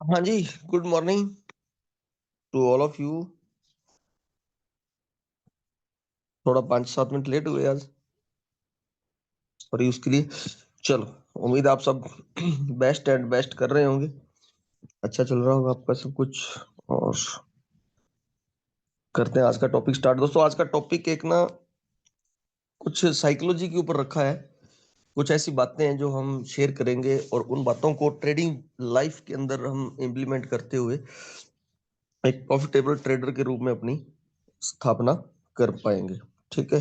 हाँ जी। Good morning to all of you. थोड़ा 5-7 मिनट लेट हुए आज, सॉरी उसके लिए। चलो, उम्मीद आप सब बेस्ट एंड बेस्ट कर रहे होंगे। अच्छा चल रहा होगा आपका सब कुछ। और करते हैं आज का टॉपिक स्टार्ट। दोस्तों, आज का टॉपिक एक ना कुछ साइकोलॉजी के ऊपर रखा है। कुछ ऐसी बातें हैं जो हम शेयर करेंगे और उन बातों को ट्रेडिंग लाइफ के अंदर हम इम्प्लीमेंट करते हुए एक प्रॉफिटेबल ट्रेडर के रूप में अपनी स्थापना कर पाएंगे। ठीक है,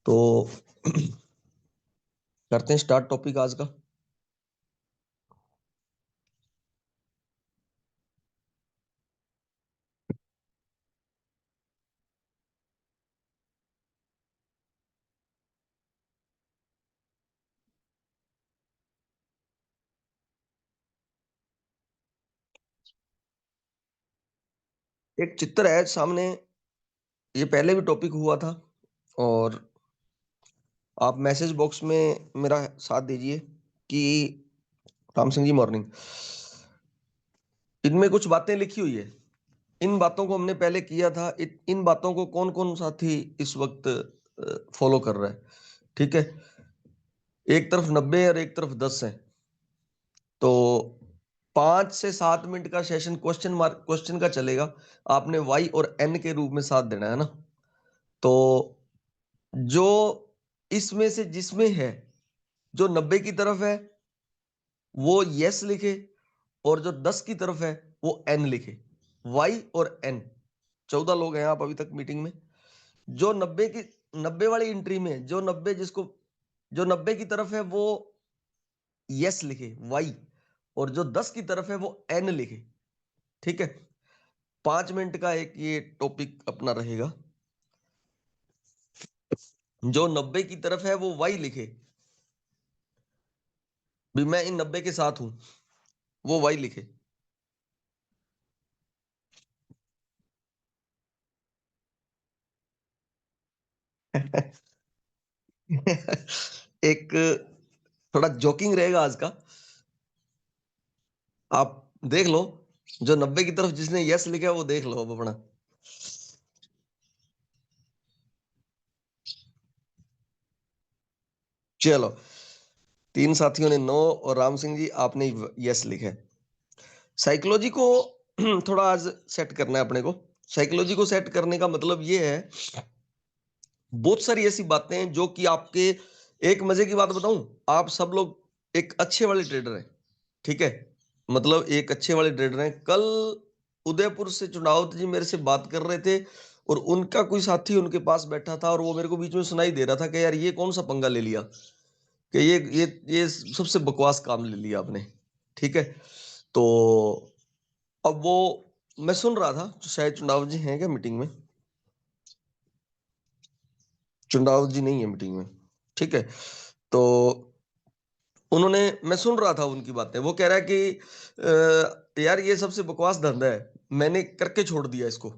तो करते हैं स्टार्ट टॉपिक आज का। एक चित्र है सामने, ये पहले भी टॉपिक हुआ था। और आप मैसेज बॉक्स में मेरा साथ दीजिए कि राम सिंह जी मॉर्निंग, इनमें कुछ बातें लिखी हुई है। इन बातों को हमने पहले किया था। इन बातों को कौन कौन साथी इस वक्त फॉलो कर रहा है? ठीक है, एक तरफ 90 और एक तरफ 10 है। तो 5 से 7 मिनट का सेशन क्वेश्चन मार्क क्वेश्चन का चलेगा। आपने वाई और एन के रूप में साथ देना है ना। तो जो इसमें से जिसमें है, जो 90 की तरफ है वो यस लिखे, और जो 10 की तरफ है वो एन लिखे। वाई और एन, 14 लोग हैं आप अभी तक मीटिंग में। जो 90 वाली एंट्री में, जो 90 जिसको, जो 90 की तरफ है वो यस लिखे वाई, और जो 10 की तरफ है वो एन लिखे। ठीक है, 5 मिनट का एक ये टॉपिक अपना रहेगा। जो 90 की तरफ है वो वाई लिखे, भी मैं इन 90 के साथ हूं, वो वाई लिखे। एक थोड़ा जोकिंग रहेगा आज का। आप देख लो, जो 90 की तरफ जिसने यस लिखा है वो देख लो अब अपना। चलो, 3 साथियों ने नो, और राम सिंह जी आपने यस लिखा है। साइकोलॉजी को थोड़ा आज सेट करना है अपने को। साइकोलॉजी को सेट करने का मतलब ये है, बहुत सारी ऐसी बातें हैं जो कि आपके, एक मजे की बात बताऊं, आप सब लोग एक अच्छे वाले ट्रेडर हैं। ठीक है, मतलब एक अच्छे वाले ट्रेडर हैं। कल उदयपुर से चुनावत जी मेरे से बात कर रहे थे, और उनका कोई साथी उनके पास बैठा था, और वो मेरे को बीच में सुनाई दे रहा था कि यार ये कौन सा पंगा ले लिया, कि ये सबसे बकवास काम ले लिया आपने। ठीक है, तो अब वो मैं सुन रहा था, शायद चुनाव जी हैं क्या मीटिंग में? चुनाव जी नहीं है मीटिंग में। ठीक है, तो उन्होंने, मैं सुन रहा था उनकी बातें, वो कह रहा है कि यार ये सबसे बकवास धंधा है, मैंने करके छोड़ दिया इसको।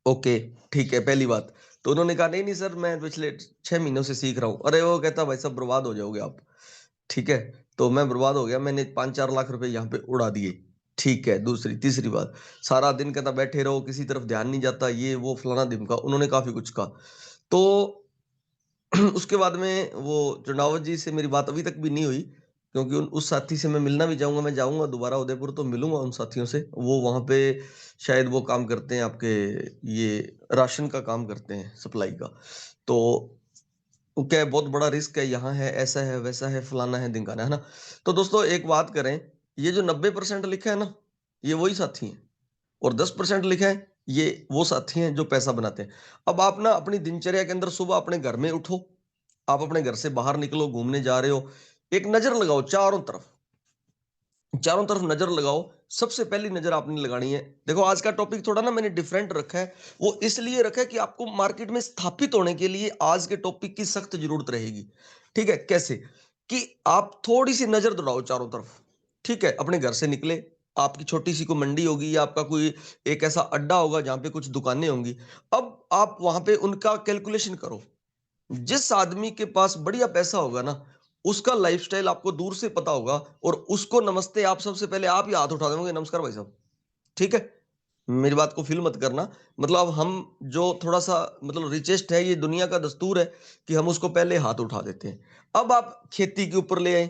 ओके, ठीक है, पहली बात। तो उन्होंने कहा नहीं नहीं सर, मैं पिछले 6 महीनों से सीख रहा हूँ। अरे वो कहता भाई सब बर्बाद हो जाओगे आप। ठीक है, तो मैं बर्बाद हो गया, मैंने 5-4 लाख रुपए यहाँ पे उड़ा दिए। ठीक है, दूसरी तीसरी बात, सारा दिन कहता बैठे रहो, किसी तरफ ध्यान नहीं जाता, ये वो फलाना ढिमका, उन्होंने काफी कुछ कहा। तो उसके बाद में वो चंडावत जी से मेरी बात अभी तक भी नहीं हुई, क्योंकि उस साथी से मैं मिलना भी चाहूंगा। मैं जाऊंगा दोबारा उदयपुर तो मिलूंगा उन साथियों से। वो वहां पे शायद वो काम करते हैं आपके, ये राशन का काम करते हैं, सप्लाई का। तो वो क्या है, बहुत बड़ा रिस्क है, यहाँ है, ऐसा है, वैसा है, फलाना है, ढिमकाना है ना। तो दोस्तों एक बात करें, ये जो 90% लिखा है ना, ये वही साथी हैं। और 10% लिखा है, ये वो साथी हैं जो पैसा बनाते हैं। अब आप ना अपनी दिनचर्या के अंदर सुबह अपने घर में उठो, आप अपने घर से बाहर निकलो, घूमने जा रहे हो, एक नजर लगाओ चारों तरफ, चारों तरफ नजर लगाओ। सबसे पहली नजर आपने लगानी है, देखो आज का टॉपिक थोड़ा ना मैंने डिफरेंट रखा है। वो इसलिए रखा है कि आपको मार्केट में स्थापित होने के लिए आज के टॉपिक की सख्त जरूरत रहेगी। ठीक है, कैसे? कि आप थोड़ी सी नजर दौड़ाओ चारों तरफ। ठीक है, अपने घर से निकले, आपकी छोटी सी कोई मंडी होगी, या आपका कोई एक ऐसा अड्डा होगा जहां पे कुछ दुकानें होंगी। अब आप वहां पे उनका कैलकुलेशन करो। जिस आदमी के पास बढ़िया पैसा होगा ना, उसका लाइफस्टाइल आपको दूर से पता होगा, और उसको नमस्ते आप सबसे पहले आप ही हाथ उठा देंगे, नमस्कार भाई साहब, ठीक है? मेरी बात को फील मत करना। मतलब हम जो थोड़ा-सा मतलब रिचेस्ट है, ये दुनिया का दस्तूर है कि हम उसको पहले हाथ उठा देते हैं। अब आप खेती के ऊपर ले आए,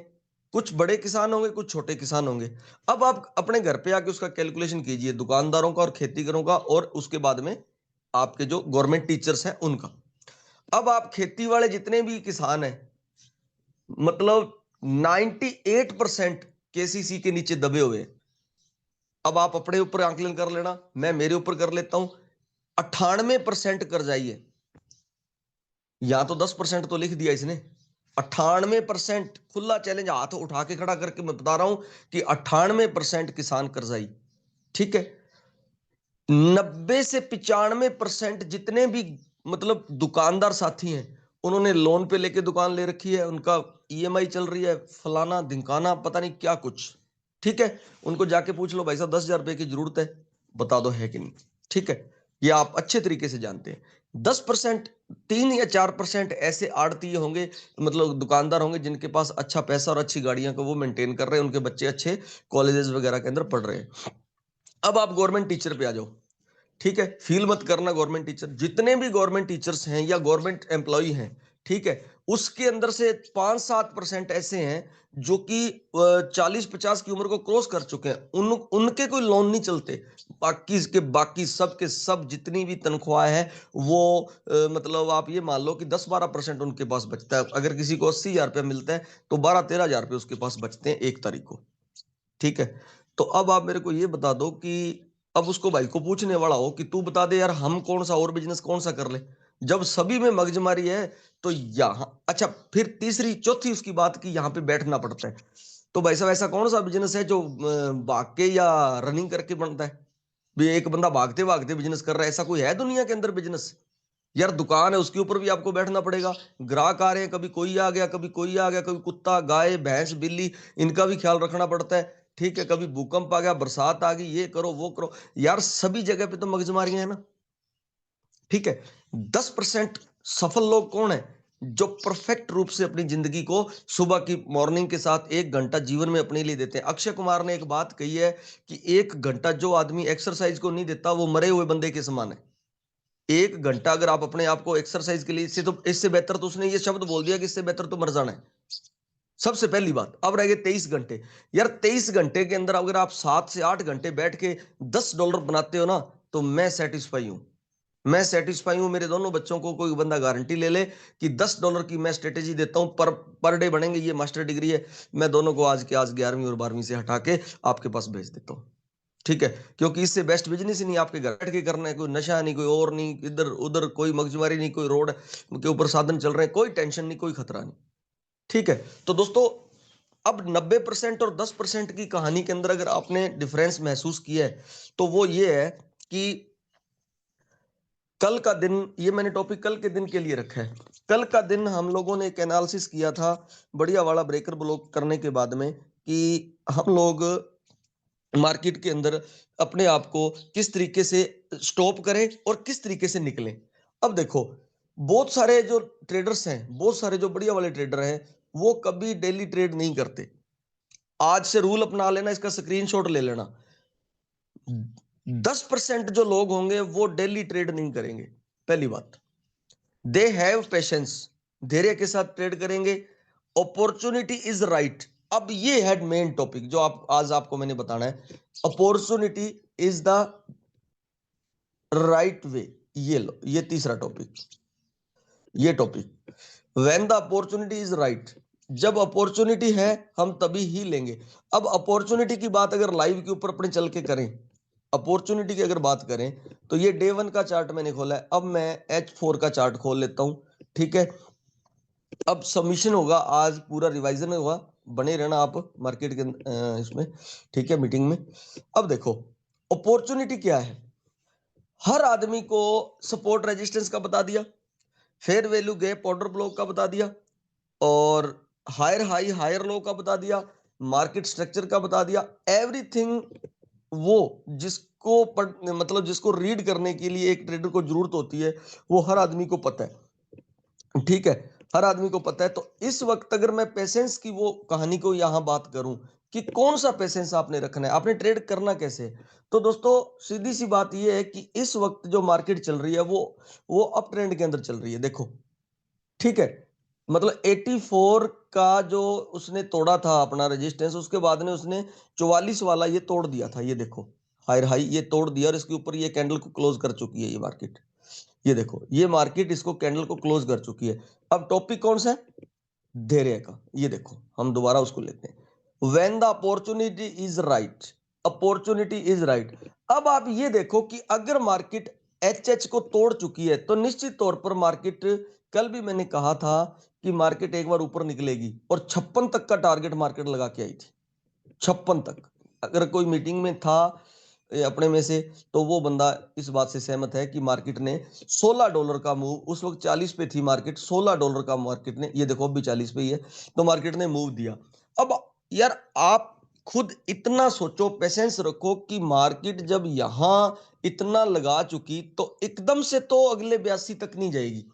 कुछ बड़े किसान होंगे, कुछ छोटे किसान होंगे। अब आप अपने घर पे आके उसका कैलकुलेशन कीजिए, दुकानदारों का और खेतीगरों का, और उसके बाद में आपके जो गवर्नमेंट टीचर्स हैं उनका। अब आप खेती वाले जितने भी किसान हैं, मतलब 98% केसीसी के नीचे दबे हुए हैं। अब आप अपने ऊपर आंकलन कर लेना, मैं मेरे ऊपर कर लेता हूं। 98% कर्जाई है। यहां तो 10% तो लिख दिया इसने। 98% खुला चैलेंज, हाथ उठा के खड़ा करके मैं बता रहा हूं कि 98% किसान कर्जाई, ठीक है? 90 से 95% जितने भी मतलब दुकानदार साथी हैं, उन्होंने लोन पे लेके दुकान ले रखी है, उनका ईएमआई चल रही है, फलाना ढिमकाना पता नहीं क्या कुछ, ठीक है? उनको जाके पूछ लो भाई साहब 10,000 रुपए की जरूरत है, बता दो है कि नहीं, ठीक है? ये आप अच्छे तरीके से जानते हैं। 10%, 3 या 4% ऐसे आड़ती होंगे, मतलब दुकानदार होंगे जिनके पास अच्छा पैसा और अच्छी गाड़ियां को वो मेंटेन कर रहे हैं, उनके बच्चे अच्छे कॉलेजेस वगैरह के अंदर पढ़ रहे हैं। अब आप गवर्नमेंट टीचर पे आ जाओ, ठीक है? फील मत करना, गवर्नमेंट टीचर जितने भी गवर्नमेंट टीचर्स हैं या गवर्नमेंट एम्प्लॉय हैं, ठीक है? उसके अंदर से 5-7% ऐसे हैं जो कि 40-50 की उम्र को क्रॉस कर चुके हैं, उनके कोई लोन नहीं चलते। बाकी सब के सब जितनी भी तनख्वाह है वो मतलब आप ये मान लो कि 10-12% उनके पास बचता है। अगर किसी को 80,000 रुपया मिलता है तो 12-13,000 रुपये उसके पास बचते हैं 1 तारीख को, ठीक है? तो अब आप मेरे को ये बता दो कि अब उसको भाई को पूछने वाला हो कि तू बता दे यार, हम कौन सा और बिजनेस कौन सा कर ले, जब सभी में मगजमारी है। तो यहाँ अच्छा, फिर तीसरी चौथी उसकी बात की यहाँ पे बैठना पड़ता है। तो भाई साहब ऐसा कौन सा बिजनेस है जो भाग के या रनिंग करके बनता है? भी एक बंदा भागते भागते बिजनेस कर रहा है, ऐसा कोई है दुनिया के अंदर बिजनेस? यार दुकान है, उसके ऊपर भी आपको बैठना पड़ेगा। ग्राहक आ रहे हैं, कभी कोई आ गया, कभी कोई आ गया, कभी कुत्ता, गाय, भैंस, बिल्ली, इनका भी ख्याल रखना पड़ता है, ठीक है? कभी भूकंप आ गया, बरसात आ गई, ये करो वो करो। यार सभी जगह पे तो मगजमारियां है ना, ठीक है? 10% सफल लोग कौन है? जो परफेक्ट रूप से अपनी जिंदगी को सुबह की मॉर्निंग के साथ 1 घंटा जीवन में अपने लिए देते हैं। अक्षय कुमार ने एक बात कही है कि 1 घंटा जो आदमी एक्सरसाइज को नहीं देता वो मरे हुए बंदे के समान है। 1 घंटा अगर आप अपने आप को एक्सरसाइज के लिए, इससे बेहतर तो उसने ये शब्द बोल दिया कि इससे बेहतर तो मर जाना है, सबसे पहली बात। अब रह गए 23 घंटे। यार 23 घंटे के अंदर अगर आप 7 से 8 घंटे बैठ के $10 बनाते हो ना, तो मैं सेटिस्फाई हूं। मैं सेटिस्फाई हूं। मेरे दोनों बच्चों को कोई बंदा गारंटी ले ले कि $10 की मैं स्ट्रेटेजी देता हूं, पर डे बनेंगे, ये मास्टर डिग्री है, मैं दोनों को आज के आज 11वीं और 12वीं से हटा के आपके पास भेज देता हूं, ठीक है? क्योंकि इससे बेस्ट बिजनेस ही नहीं आपके घर बैठ के करना है। कोई नशा नहीं, कोई और नहीं, इधर उधर कोई मगजमारी नहीं, कोई रोड के ऊपर साधन चल रहे हैं, कोई टेंशन नहीं, कोई खतरा नहीं, ठीक है? तो दोस्तों, अब 90% और 10% की कहानी के अंदर अगर आपने डिफरेंस महसूस किया है, तो वो ये है कि कल का दिन, ये मैंने टॉपिक कल के दिन के लिए रखा है। कल का दिन हम लोगों ने एक एनालिसिस किया था बढ़िया वाला ब्रेकर ब्लॉक करने के बाद में, कि हम लोग मार्केट के अंदर अपने आप को किस तरीके से स्टॉप करें और किस तरीके से निकलें। अब देखो, बहुत सारे जो ट्रेडर्स हैं, बहुत सारे जो बढ़िया वाले ट्रेडर हैं, वो कभी डेली ट्रेड नहीं करते। आज से रूल अपना लेना, इसका स्क्रीनशॉट ले लेना। 10% जो लोग होंगे वो डेली ट्रेड नहीं करेंगे, पहली बात। दे हैव पेशेंस, धैर्य के साथ ट्रेड करेंगे। Opportunity is right. अब ये है मेन टॉपिक जो आप आज आपको मैंने बताना है। Opportunity is the right way. ये लो, ये तीसरा टॉपिक, ये topic, when the opportunity is right. जब अपॉर्चुनिटी है हम तभी ही लेंगे। अब अपॉर्चुनिटी की बात अगर लाइव के ऊपर अपने चल के करें, अपॉर्चुनिटी की अगर बात करें, तो ये डे 1 का चार्ट मैंने खोला है। अब मैं H4 का चार्ट खोल लेता हूं, ठीक है? अब सबमिशन होगा, आज पूरा रिवाइजन होगा, बने रहना आप मार्केट के इसमें, ठीक है, मीटिंग में। अब देखो, अपॉर्चुनिटी क्या है? हर आदमी को सपोर्ट रेजिस्टेंस का बता दिया, fair value gap order block का बता दिया, और हायर हाई हायर लो का बता दिया, मार्केट स्ट्रक्चर का बता दिया, एवरीथिंग। वो जिसको मतलब जिसको रीड करने के लिए एक ट्रेडर को जरूरत होती है, वो हर आदमी को पता है, ठीक है? हर आदमी को पता है। तो इस वक्त अगर मैं पेशेंस की वो कहानी को यहां बात करूं कि कौन सा पेशेंस आपने रखना है, आपने ट्रेड करना कैसे है, तो दोस्तों सीधी सी बात ये है कि इस वक्त जो मार्केट चल रही है वो अप ट्रेंड के अंदर चल रही है। देखो ठीक है, मतलब 84 का जो उसने तोड़ा था अपना रेजिस्टेंस, उसके बाद में उसने 44 वाला ये तोड़ दिया था। ये देखो हायर हाई ये तोड़ दिया और इसके ऊपर ये कैंडल को क्लोज कर चुकी है ये मार्केट। ये देखो ये मार्केट इसको कैंडल को क्लोज कर चुकी है। अब टॉपिक कौन सा है, धैर्य का। ये देखो हम दोबारा उसको लेते हैं, when the opportunity is right, opportunity is right. अब आप ये देखो कि अगर मार्केट एच को तोड़ चुकी है तो निश्चित तौर पर मार्केट, कल भी मैंने कहा था कि मार्केट एक बार ऊपर निकलेगी और 56 तक का टारगेट मार्केट लगा के आई थी। 56 तक, अगर कोई मीटिंग में था अपने में से तो वो बंदा इस बात से सहमत है कि मार्केट ने $16 का मूव, उस वक्त 40 पे थी मार्केट, $16 का मार्केट ने, ये देखो अभी 40 पे ही है, तो मार्केट ने मूव दिया। अब यार आप खुद इतना सोचो, पेशेंस रखो कि मार्केट जब यहां इतना लगा चुकी तो एकदम से तो अगले 82 तक नहीं जाएगी।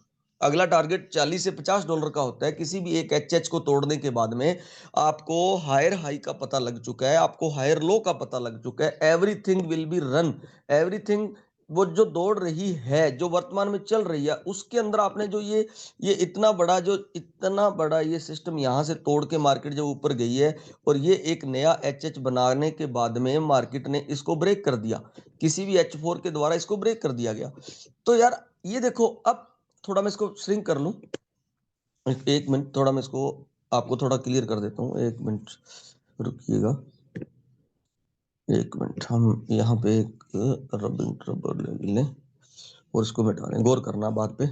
अगला टारगेट $40 से $50 का होता है। किसी भी एक एच को तोड़ने के बाद में आपको हायर हाई का पता लग चुका है, आपको हायर लो का पता लग चुका है, everything will be run, everything. वो जो दौड़ रही है, जो वर्तमान में चल रही है, उसके अंदर आपने जो ये इतना बड़ा ये सिस्टम यहां से तोड़ के मार्केट जो ऊपर गई है और ये एक नया एच बनाने के बाद में मार्केट ने इसको ब्रेक कर दिया, किसी भी H4 के द्वारा इसको ब्रेक कर दिया गया। तो यार ये देखो, अब थोड़ा मैं इसको श्रिंक कर लूं, एक मिनट, थोड़ा मैं इसको आपको थोड़ा क्लियर कर देता हूँ, एक मिनट रुकिएगा। एक मिनट, हम यहाँ पे एक रबर ले लें और इसको मिटा लें, गौर करना बात पे।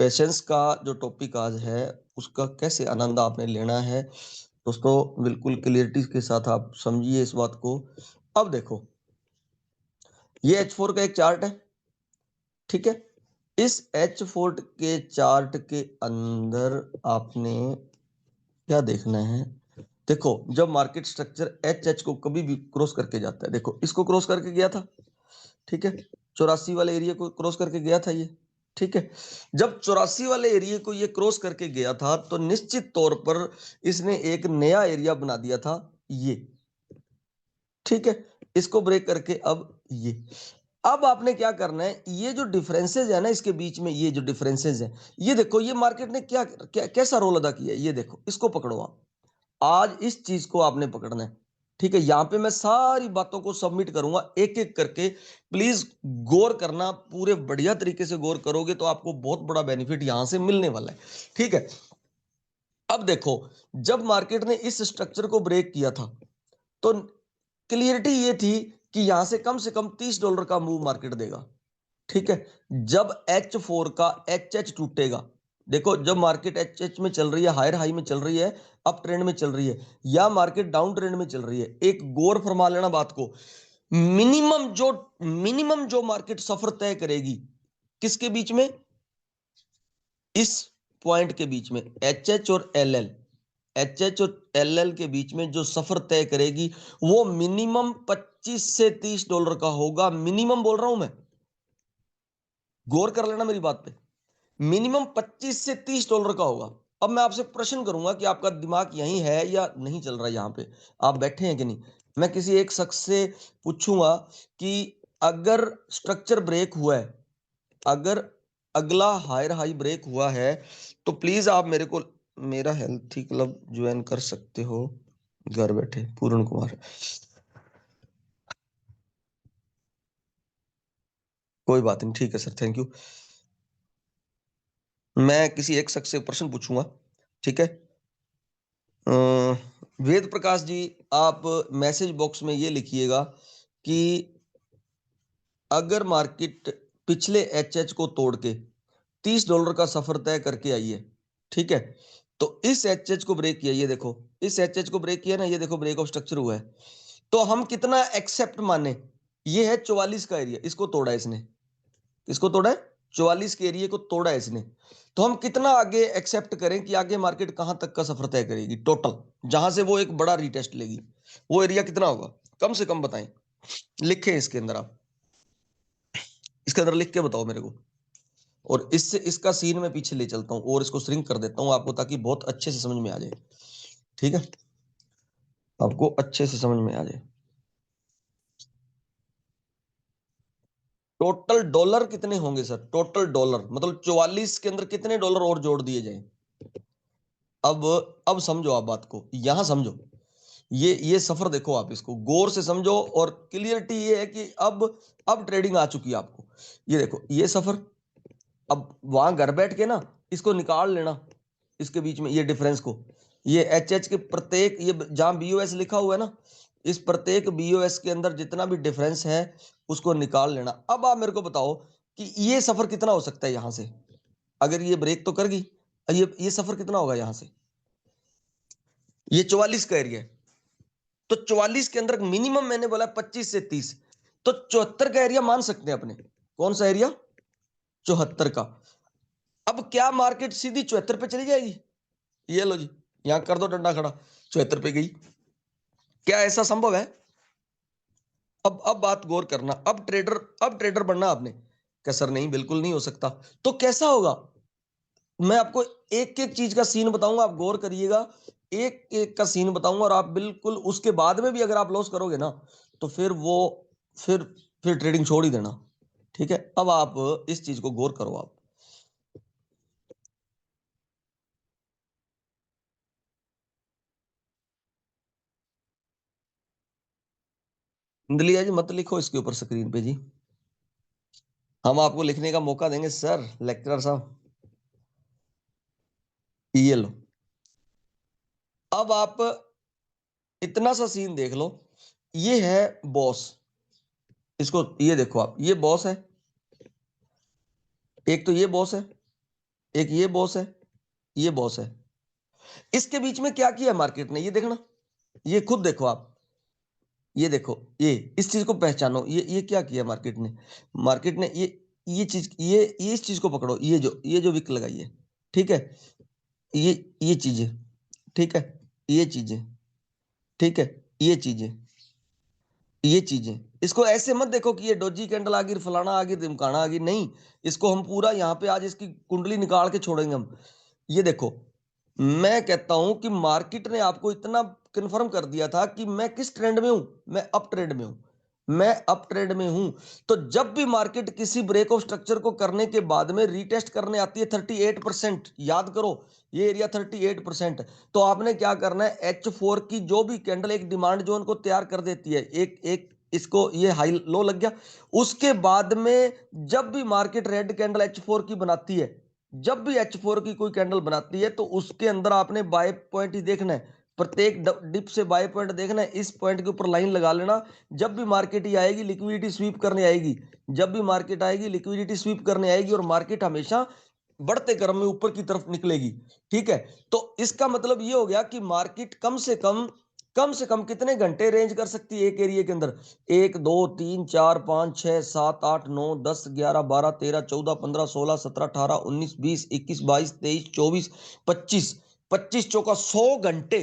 पेशेंस का जो टॉपिक आज है उसका कैसे आनंद आपने लेना है दोस्तों, बिल्कुल क्लियरिटी के साथ आप समझिए इस बात को। अब देखो ये H4 का एक चार्ट है, ठीक है। इस H4 के चार्ट के अंदर आपने क्या देखना है, देखो जब मार्केट स्ट्रक्चर एच को कभी भी क्रॉस करके जाता है, देखो इसको क्रॉस करके गया था, ठीक है, 84 वाले एरिया को क्रॉस करके गया था ये, ठीक है। जब 84 वाले एरिया को ये क्रॉस करके गया था तो निश्चित तौर पर इसने एक नया एरिया बना दिया था ये, ठीक है। इसको ब्रेक करके अब आपने क्या करना है, ये जो डिफरेंसेस है ना इसके बीच में, ये जो डिफरेंसेस है, ये देखो ये मार्केट ने कैसा रोल अदा किया है, ये देखो इसको पकड़ो आप। आज इस चीज को आपने पकड़ना है, ठीक है। यहां पे मैं सारी बातों को सबमिट करूंगा एक एक करके, प्लीज गौर करना, पूरे बढ़िया तरीके से गौर करोगे तो आपको बहुत बड़ा बेनिफिट यहां से मिलने वाला है, ठीक है। अब देखो जब मार्केट ने इस स्ट्रक्चर को ब्रेक किया था तो क्लियरिटी ये थी कि यहां से कम $30 का मूव मार्केट देगा, ठीक है। जब H4 का एच टूटेगा, देखो जब मार्केट एच में चल रही है, हायर हाई में चल रही है, अप ट्रेंड में चल रही है, या मार्केट डाउन ट्रेंड में चल रही है, एक गौर फरमा लेना बात को। मिनिमम जो मार्केट सफर तय करेगी किसके बीच में, इस पॉइंट के बीच में, एच और एल के बीच में जो सफर तय करेगी वो मिनिमम $25 से $30 का होगा। मिनिमम बोल रहा हूं मैं, गौर कर लेना मेरी बात पे, मिनिमम $25 से $30 का होगा। अब मैं आपसे प्रश्न करूंगा कि आपका दिमाग यहीं है या नहीं चल रहा है, यहां पे आप बैठे हैं कि नहीं। मैं किसी एक शख्स से पूछूंगा कि अगर स्ट्रक्चर ब्रेक हुआ है, अगर अगला हायर हाई ब्रेक हुआ है, तो प्लीज आप मेरे को मेरा हेल्थी क्लब ज्वाइन कर सकते हो घर बैठे, पूर्ण कुमार। कोई बात नहीं, ठीक है सर, थैंक यू। मैं किसी एक शख्स से प्रश्न पूछूंगा, ठीक है। वेद प्रकाश जी, आप मैसेज बॉक्स में ये लिखिएगा कि अगर मार्केट पिछले एच को तोड़ के $30 का सफर तय करके आई है, ठीक है, तो इस एच को ब्रेक किया, ये देखो इस एच को ब्रेक किया ना, ये देखो ब्रेक ऑफ स्ट्रक्चर हुआ है, तो हम कितना एक्सेप्ट माने, ये है 44 का एरिया, इसको तोड़ा इसने, इसको तोड़ा है, 44 के एरिया को तोड़ा है इसने, तो हम कितना आगे एक्सेप्ट करें कि आगे मार्केट कहां तक का सफर तय करेगी टोटल, जहां से वो एक बड़ा रिटेस्ट लेगी, वो एरिया कितना होगा, कम से कम बताएं, लिखें इसके अंदर, आप इसके अंदर लिख के बताओ मेरे को। और इससे इसका सीन मैं पीछे ले चलता हूं और इसको श्रिंक कर देता हूं आपको, ताकि बहुत अच्छे से समझ में आ जाए। ठीक है, आपको अच्छे से समझ में आ जाए। टोटल डॉलर कितने होंगे सर? टोटल डॉलर मतलब 44 के अंदर कितने डॉलर और जोड़ दिए जाए? अब अब समझो आप बात को, यहां समझो। ये सफर देखो, आप इसको गौर से समझो, और क्लियरिटी ये है कि अब ट्रेडिंग आ चुकी है आपको। ये देखो ये सफर, अब वहां घर बैठ के ना इसको निकाल लेना, इसके बीच में ये डिफरेंस को, ये एच के प्रत्येक, ये जहां बीओएस लिखा हुआ है ना, इस प्रत्येक बीओएस के अंदर जितना भी डिफरेंस है उसको निकाल लेना। अब आप मेरे को बताओ कि ये सफर कितना हो सकता है यहां से, अगर ये ब्रेक तो कर गई, ये सफर कितना होगा यहां से? ये 44 का एरिया है, तो 44 के अंदर मिनिमम मैंने बोला 25 से 30, तो 74 का एरिया मान सकते हैं अपने। कौन सा एरिया? 74 का। अब क्या मार्केट सीधी 74 पे चली जाएगी? ये लो जी, यहां कर दो डंडा खड़ा, 74 पे गई। क्या ऐसा संभव है? अब बात गौर करना। अब ट्रेडर बनना आपने, क्या सर नहीं, बिल्कुल नहीं हो सकता। तो कैसा होगा? मैं आपको एक एक चीज का सीन बताऊंगा, आप गौर करिएगा। एक एक का सीन बताऊंगा, और आप बिल्कुल उसके बाद में भी अगर आप लॉस करोगे ना, तो फिर फिर ट्रेडिंग छोड़ ही देना। ठीक है, अब आप इस चीज को गौर करो आप। इंद्लिया जी मत लिखो इसके ऊपर स्क्रीन पे जी, हम आपको लिखने का मौका देंगे सर, लेक्चरर साहब। ये लो, अब आप इतना सा सीन देख लो। ये है बॉस, इसको ये देखो आप, ये बॉस है, एक तो ये बॉस है, एक ये बॉस है, ये बॉस है। इसके बीच में क्या किया मार्केट ने, ये देखना, ये खुद देखो आप, ये देखो, ये इस चीज को पहचानो, ये क्या किया मार्केट ने? मार्केट ने ये चीज, ये इस चीज को पकड़ो, ये जो विक लगाई है, ठीक है, ये ये चीजें, ठीक है, ये चीजें, ठीक है, ये चीजें, ये चीजें, इसको ऐसे मत देखो कि ये डोजी कैंडल आ गई, फलाना आ गई, ढिमकाना आ गई, नहीं। इसको हम पूरा यहाँ पे आज इसकी कुंडली निकाल के छोड़ेंगे हम। ये देखो, मैं कहता हूं कि मार्केट ने आपको इतना कंफर्म कर दिया था कि मैं किस ट्रेंड में हूं, मैं अप ट्रेंड में हूं, मैं अप ट्रेंड में हूं। तो जब भी मार्केट किसी ब्रेक ऑफ स्ट्रक्चर को करने के बाद में रीटेस्ट करने आती है 38%, याद करो ये एरिया 38%, तो आपने क्या करना है, H4 की जो भी कैंडल एक डिमांड जोन को तैयार कर देती है, एक एक इसको, ये हाई लो लग गया, उसके बाद में जब भी मार्केट रेड कैंडल H4 की बनाती है, जब भी H4 की कोई कैंडल बनाती है, तो उसके अंदर आपने बाय पॉइंट ही देखना है, प्रत्येक डिप से बाय पॉइंट देखना है, इस पॉइंट के ऊपर लाइन लगा लेना। जब भी मार्केट ही आएगी लिक्विडिटी स्वीप करने आएगी, जब भी मार्केट आएगी लिक्विडिटी स्वीप करने आएगी, और मार्केट हमेशा बढ़ते क्रम में ऊपर की तरफ निकलेगी। ठीक है, तो इसका मतलब ये हो गया कि मार्केट कम से कम कितने घंटे रेंज कर सकती है एक एरिया के अंदर? 1 2 3 4 5 6 7 8 9 10 11 12 13 14 15 16 17 18 19 20 21 22 23 24 25 चौका 100 घंटे।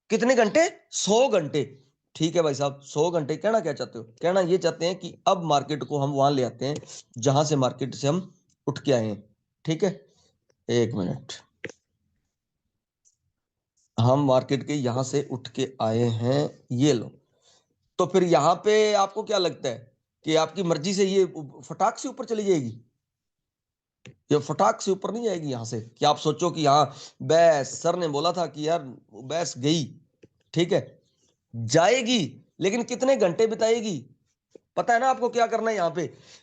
कितने घंटे? 100 घंटे। ठीक है भाई साहब, 100 घंटे कहना क्या चाहते हो? कहना ये चाहते हैं कि अब मार्केट को हम वहां ले आते हैं जहां से मार्केट से हम उठ के आए हैं। ठीक है, एक मिनट, हम मार्केट के यहां से उठ के आए हैं, ये लो। तो फिर यहां पे आपको क्या लगता है कि आपकी मर्जी से ये फटाक से ऊपर चली जाएगी? ये फटाक से ऊपर नहीं जाएगी यहां से कि आप सोचो कि हाँ बस सर ने बोला था कि यार बस गई। ठीक है, जाएगी, लेकिन कितने घंटे बिताएगी? पता है ना आपको क्या करना है?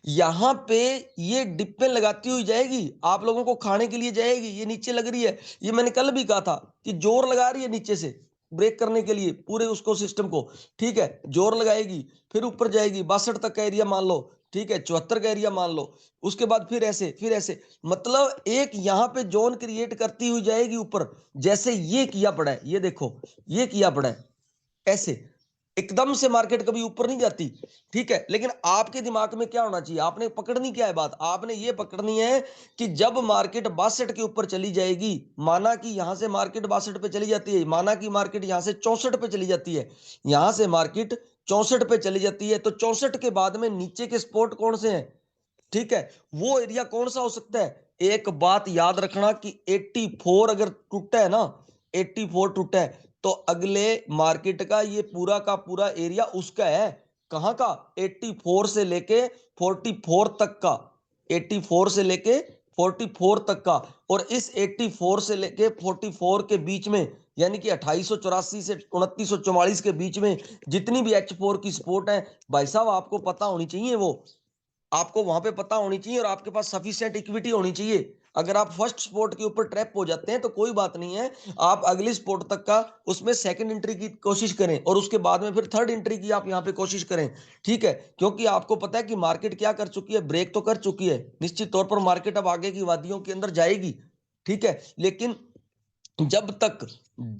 यहाँ पे ये डिप्पे लगाती हुई जाएगी, आप लोगों को खाने के लिए जाएगी। ये नीचे लग रही है, ये मैंने कल भी कहा था कि जोर लगा रही है नीचे से ब्रेक करने के लिए पूरे उसको सिस्टम को। ठीक है, जोर लगाएगी, फिर ऊपर जाएगी 62 तक का एरिया मान लो, ठीक है, 74 का एरिया मान लो, उसके बाद फिर ऐसे मतलब एक यहाँ पे जोन क्रिएट करती हुई जाएगी ऊपर, जैसे ये किया पड़ा है, ये देखो, ये किया पड़ा है ऐसे। एकदम से मार्केट कभी ऊपर नहीं जाती। ठीक है, लेकिन आपके दिमाग में क्या होना चाहिए? आपने पकड़नी क्या है बात? आपने ये पकड़नी है कि जब मार्केट 62 के ऊपर चली जाएगी, माना कि यहां से मार्केट 62 पे चली जाती है, माना कि मार्केट यहां से 64 पे चली जाती है, यहां से मार्केट 64 पे चली जाती है, तो 64 के बाद में नीचे के स्पॉट कौन से हैं? ठीक है, वो एरिया कौन सा हो सकता है? एक बात याद रखना कि 84 अगर टूटा है ना, 84 टूटा है, तो अगले मार्केट का ये पूरा का पूरा एरिया उसका है। कहां का? 84 से लेके 44 तक का, 84 से लेके 44 तक का। और इस 84 से लेके 44 के बीच में, यानी कि 2884 से 2944 के बीच में जितनी भी H4 की सपोर्ट है, भाई साहब आपको पता होनी चाहिए, वो आपको वहां पे पता होनी चाहिए और आपके पास सफिशिएंट इक्विटी होनी चाहिए। अगर आप फर्स्ट स्पॉट के ऊपर ट्रैप हो जाते हैं तो कोई बात नहीं है, आप अगली स्पॉट तक का उसमें सेकंड एंट्री की कोशिश करें और उसके बाद में फिर थर्ड एंट्री की आप यहां पे कोशिश करें। ठीक है, क्योंकि आपको पता है कि मार्केट क्या कर चुकी है, ब्रेक तो कर चुकी है, निश्चित तौर पर मार्केट अब आगे की वादियों के अंदर जाएगी। ठीक है, लेकिन जब तक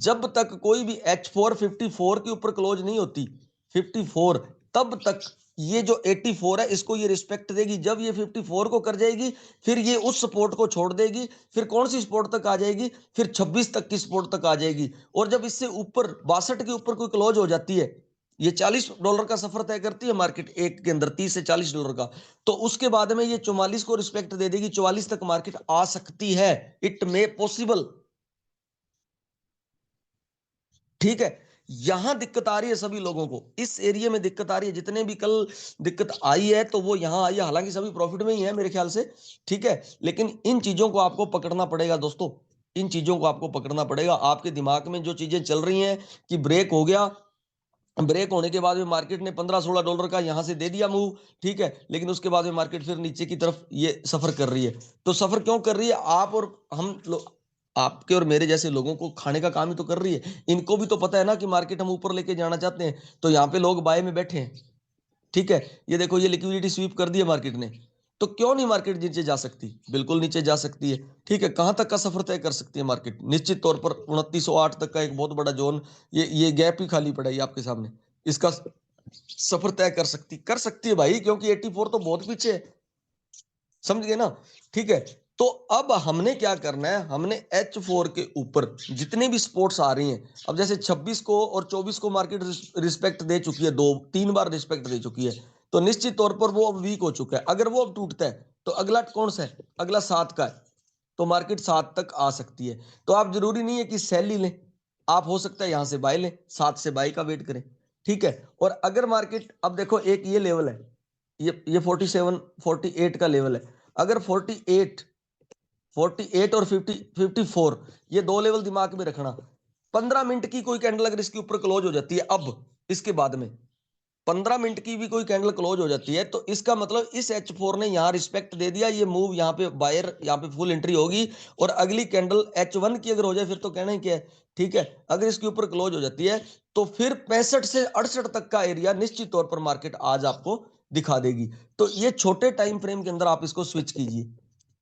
जब तक कोई भी H4 54 के ऊपर क्लोज नहीं होती, 54, तब तक ये जो 84 है इसको ये रिस्पेक्ट देगी। जब ये 54 को कर जाएगी, फिर ये उस सपोर्ट को छोड़ देगी, फिर कौन सी सपोर्ट तक आ जाएगी? फिर 26 तक की सपोर्ट तक आ जाएगी। और जब इससे ऊपर 62 के ऊपर कोई क्लोज हो जाती है, ये $40 का सफर तय करती है मार्केट एक के अंदर, $30 से $40 का, तो उसके बाद में ये 44 को रिस्पेक्ट दे देगी, 44 तक मार्केट आ सकती है, इट मे पॉसिबल। ठीक है, यहां दिक्कत आ रही है सभी लोगों को, इस एरिया में दिक्कत आ रही है, जितने भी कल दिक्कत आई है तो वो यहां आई है, हालांकि सभी प्रॉफिट में ही है मेरे ख्याल से। ठीक है, लेकिन इन चीजों को आपको पकड़ना पड़ेगा दोस्तों, इन चीजों को आपको पकड़ना पड़ेगा। आपके दिमाग में जो चीजें चल रही हैं कि ब्रेक हो गया, ब्रेक होने के बाद में मार्केट ने $15-16 का यहां से दे दिया मूव, ठीक है, लेकिन उसके बाद में मार्केट फिर नीचे की तरफ ये सफर कर रही है। तो सफर क्यों कर रही है? आप और हम लोग, आपके और मेरे जैसे लोगों को खाने का काम ही तो कर रही है। इनको भी तो पता है ना कि मार्केट हम ऊपर लेके जाना चाहते हैं, तो यहाँ पे लोग बाय में बैठे हैं। ठीक है, ये देखो ये लिक्विडिटी स्वीप कर दी है मार्केट ने, तो क्यों नहीं मार्केट नीचे जा सकती? बिल्कुल नीचे जा सकती है। ठीक है, कहां तक का सफर तय कर सकती है मार्केट? निश्चित तौर पर 2908 तक का एक बहुत बड़ा जोन, ये गैप ही खाली पड़ा है आपके सामने, इसका सफर तय कर सकती है भाई, क्योंकि 84 तो बहुत पीछे है, समझ गए ना? ठीक है, तो अब हमने क्या करना है, हमने H4 के ऊपर जितनी भी सपोर्ट्स आ रही हैं, अब जैसे 26 को और 24 को मार्केट रिस्पेक्ट दे चुकी है, 2-3 बार रिस्पेक्ट दे चुकी है, तो निश्चित तौर पर वो अब वीक हो चुका है। अगर वो अब टूटता है तो अगला कौन सा है? अगला 7 का है, तो मार्केट 7 तक आ सकती है। तो आप जरूरी नहीं है कि सेल ही लें, आप हो सकता है यहां से बाय लें, 7 से बाय का वेट करें। ठीक है, और अगर मार्केट, अब देखो एक ये लेवल है, ये 47 48 का लेवल है, अगर 48 और 54, ये दो लेवल दिमाग में रखना। 15 मिनट की कोई कैंडल अगर इसके ऊपर क्लोज हो जाती है, अब इसके बाद में 15 मिनट की भी कोई कैंडल क्लोज हो जाती है, तो इसका मतलब इस H4 ने यहां रिस्पेक्ट दे दिया, ये मूव यहाँ पे बायर, यहाँ पे फुल एंट्री होगी। और अगली कैंडल H1 की अगर हो जाए फिर तो कहना ही क्या है। ठीक है, अगर इसके ऊपर क्लोज हो जाती है तो फिर 65 से 68 तक का एरिया निश्चित तौर पर मार्केट आज आपको दिखा देगी। तो ये छोटे टाइम फ्रेम के अंदर आप इसको स्विच कीजिए।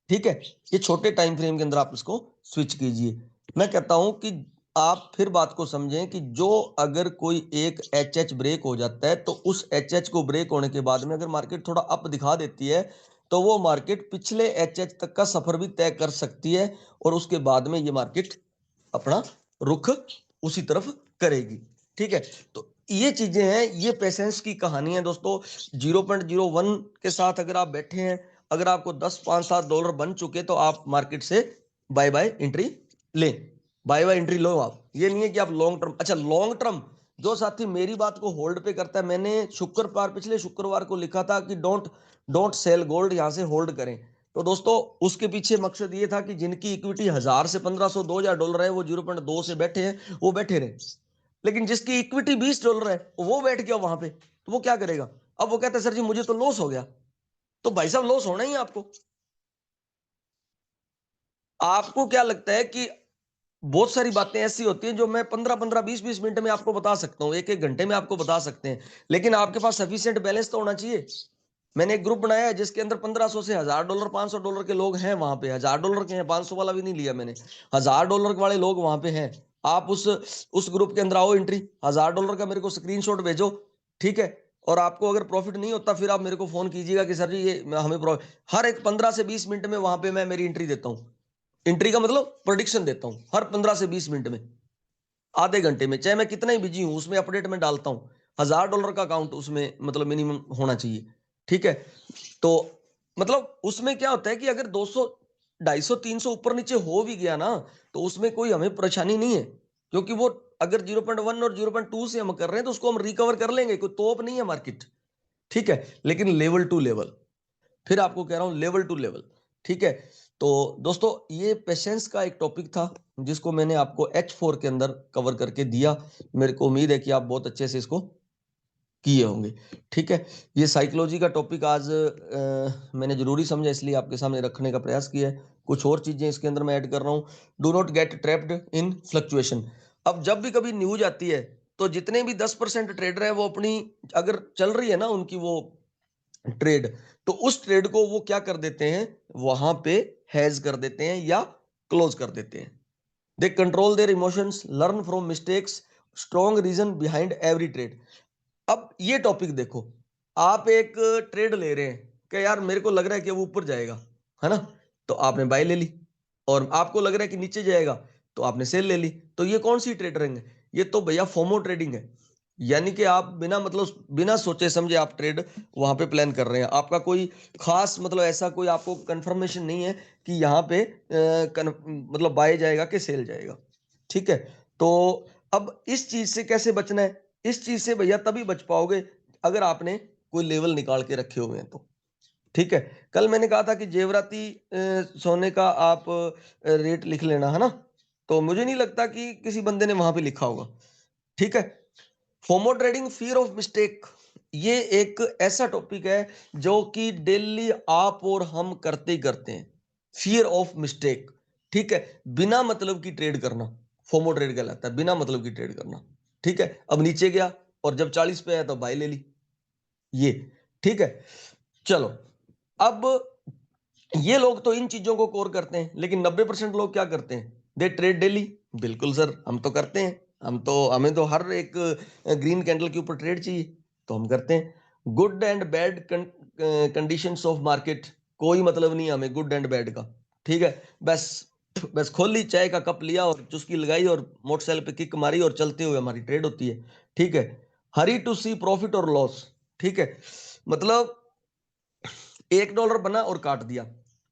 ठीक है, ये छोटे टाइम फ्रेम के अंदर आप इसको स्विच कीजिए। मैं कहता हूं कि आप फिर बात को समझें कि जो अगर कोई एक एच ब्रेक हो जाता है, तो उस एच को ब्रेक होने के बाद में अगर मार्केट थोड़ा अप दिखा देती है, तो वो मार्केट पिछले एच तक का सफर भी तय कर सकती है, और उसके बाद में ये मार्केट अपना रुख उसी तरफ करेगी। ठीक है, तो ये चीजें हैं, ये पेशेंस की कहानी है दोस्तों। 0.01 के साथ अगर आप बैठे हैं, अगर आपको 10 5 7 डॉलर बन चुके, तो आप मार्केट से बाय बाय एंट्री लें, बाय बाय एंट्री लो आप। ये नहीं है कि आप लॉन्ग टर्म, अच्छा लॉन्ग टर्म, जो साथी मेरी बात को होल्ड पे करता है, मैंने पिछले शुक्रवार को लिखा था कि डोंट डोंट सेल गोल्ड, यहां से होल्ड करें। तो दोस्तों उसके पीछे मकसद ये था कि जिनकी इक्विटी 1000 से 1500 $2000 है, वो 0.2 से बैठे हैं, वो बैठे रहे। लेकिन जिसकी इक्विटी $20 है, वो बैठ गया वहां पे, तो वो क्या करेगा? अब वो कहता है सर जी मुझे तो लॉस हो गया। तो भाई साहब लॉस होना ही है आपको। आपको क्या लगता है कि बहुत सारी बातें ऐसी होती हैं जो मैं 15-15 20-20 मिनट में आपको बता सकता हूं, 1-1 घंटे में आपको बता सकते हैं, लेकिन आपके पास सफिशिएंट बैलेंस तो होना चाहिए। मैंने एक ग्रुप बनाया है जिसके अंदर 1500 से $1000 $500 के लोग हैं, वहां पे $1000 के हैं, 500 वाला भी नहीं लिया मैंने, $1000 वाले लोग वहां पे हैं। आप उस ग्रुप के अंदर आओ, एंट्री $1000 का मेरे को स्क्रीनशॉट भेजो। ठीक है, और आपको अगर प्रॉफिट नहीं होता फिर आप मेरे को फोन कीजिएगा कि सर जी ये हमें हर एक 15 से 20 मिनट में वहां पे मैं मेरी एंट्री देता हूं। एंट्री का मतलब प्रोडिक्शन देता हूं, हर 15 से 20 मिनट में, आधे घंटे में, चाहे मैं कितना ही बिजी हूं, उसमें अपडेट में डालता हूं। $1000 का अकाउंट उसमें मतलब मिनिमम होना चाहिए। ठीक है, तो मतलब उसमें क्या होता है कि अगर 200, 250, 300 ऊपर नीचे हो भी गया ना, तो उसमें कोई हमें परेशानी नहीं है, क्योंकि वो अगर 0.1 और 0.2 से हम कर रहे हैं तो उसको हम रिकवर कर लेंगे, कोई तोप नहीं है मार्केट, ठीक है। लेकिन लेवल टू लेवल, फिर आपको कह रहा हूं लेवल टू लेवल, ठीक है। तो दोस्तों ये पेशेंस का एक टॉपिक था जिसको मैंने आपको H4 के अंदर कवर करके दिया। मेरे को उम्मीद है कि आप बहुत अच्छे से इसको किए होंगे, ठीक है। ये साइकोलॉजी का टॉपिक आज मैंने जरूरी समझा इसलिए आपके सामने रखने का प्रयास किया है। कुछ और चीजें इसके अंदर मैं ऐड कर रहा हूँ। Do not gate trapped in fluctuation. अब जब भी कभी न्यूज आती है तो जितने भी 10% ट्रेडर है वो अपनी, अगर चल रही है ना उनकी वो ट्रेड, तो उस ट्रेड को वो क्या कर देते हैं, वहां पे हैज कर देते हैं या क्लोज कर देते हैं। They control their emotions, learn from mistakes, strong reason behind every trade. अब ये टॉपिक देखो, आप एक ट्रेड ले रहे हैं कि यार मेरे को लग रहा है कि वो ऊपर जाएगा, है ना, तो आपने बाय ले ली। और आपको लग रहा है कि नीचे जाएगा तो आपने सेल ले ली। तो ये कौन सी ट्रेडिंग है, ये तो भैया फोमो ट्रेडिंग है। यानी कि आप बिना मतलब बिना सोचे समझे आप ट्रेड वहां पे प्लान कर रहे हैं। आपका कोई खास मतलब ऐसा कोई आपको कंफर्मेशन नहीं है कि यहाँ पे मतलब बाय जाएगा कि सेल जाएगा, ठीक है। तो अब इस चीज से कैसे बचना है, इस चीज से भैया तभी बच पाओगे अगर आपने कोई लेवल निकाल के रखे हुए हैं तो, ठीक है। कल मैंने कहा था कि जेवराती सोने का आप रेट लिख लेना, है ना, तो मुझे नहीं लगता कि किसी बंदे ने वहां पे लिखा होगा, ठीक है। FOMO trading, fear of mistake, ये एक ऐसा टॉपिक है जो कि डेली आप और हम करते ही करते हैं। फियर ऑफ मिस्टेक, ठीक है। बिना मतलब की ट्रेड करना फोमो ट्रेड कहलाता है, बिना मतलब की ट्रेड करना, ठीक है। अब नीचे गया और जब 40 पे आया तो बाय ले ली, ये, ठीक है। चलो, अब ये लोग तो इन चीजों को कोर करते हैं, लेकिन 90% लोग क्या करते हैं, दे ट्रेड डेली। बिल्कुल सर, हम तो करते हैं, हमें तो हर एक ग्रीन कैंडल के ऊपर ट्रेड चाहिए, तो हम करते हैं। Good and bad conditions of market, कोई मतलब नहीं हमें गुड एंड बैड का, ठीक है। बस बस खोल ली, चाय का कप लिया और चुस्की लगाई और मोटरसाइकिल पे किक मारी और चलते हुए हमारी ट्रेड होती है, ठीक है। हरी टू सी प्रॉफिट और लॉस, ठीक है। मतलब $1 बना और काट दिया।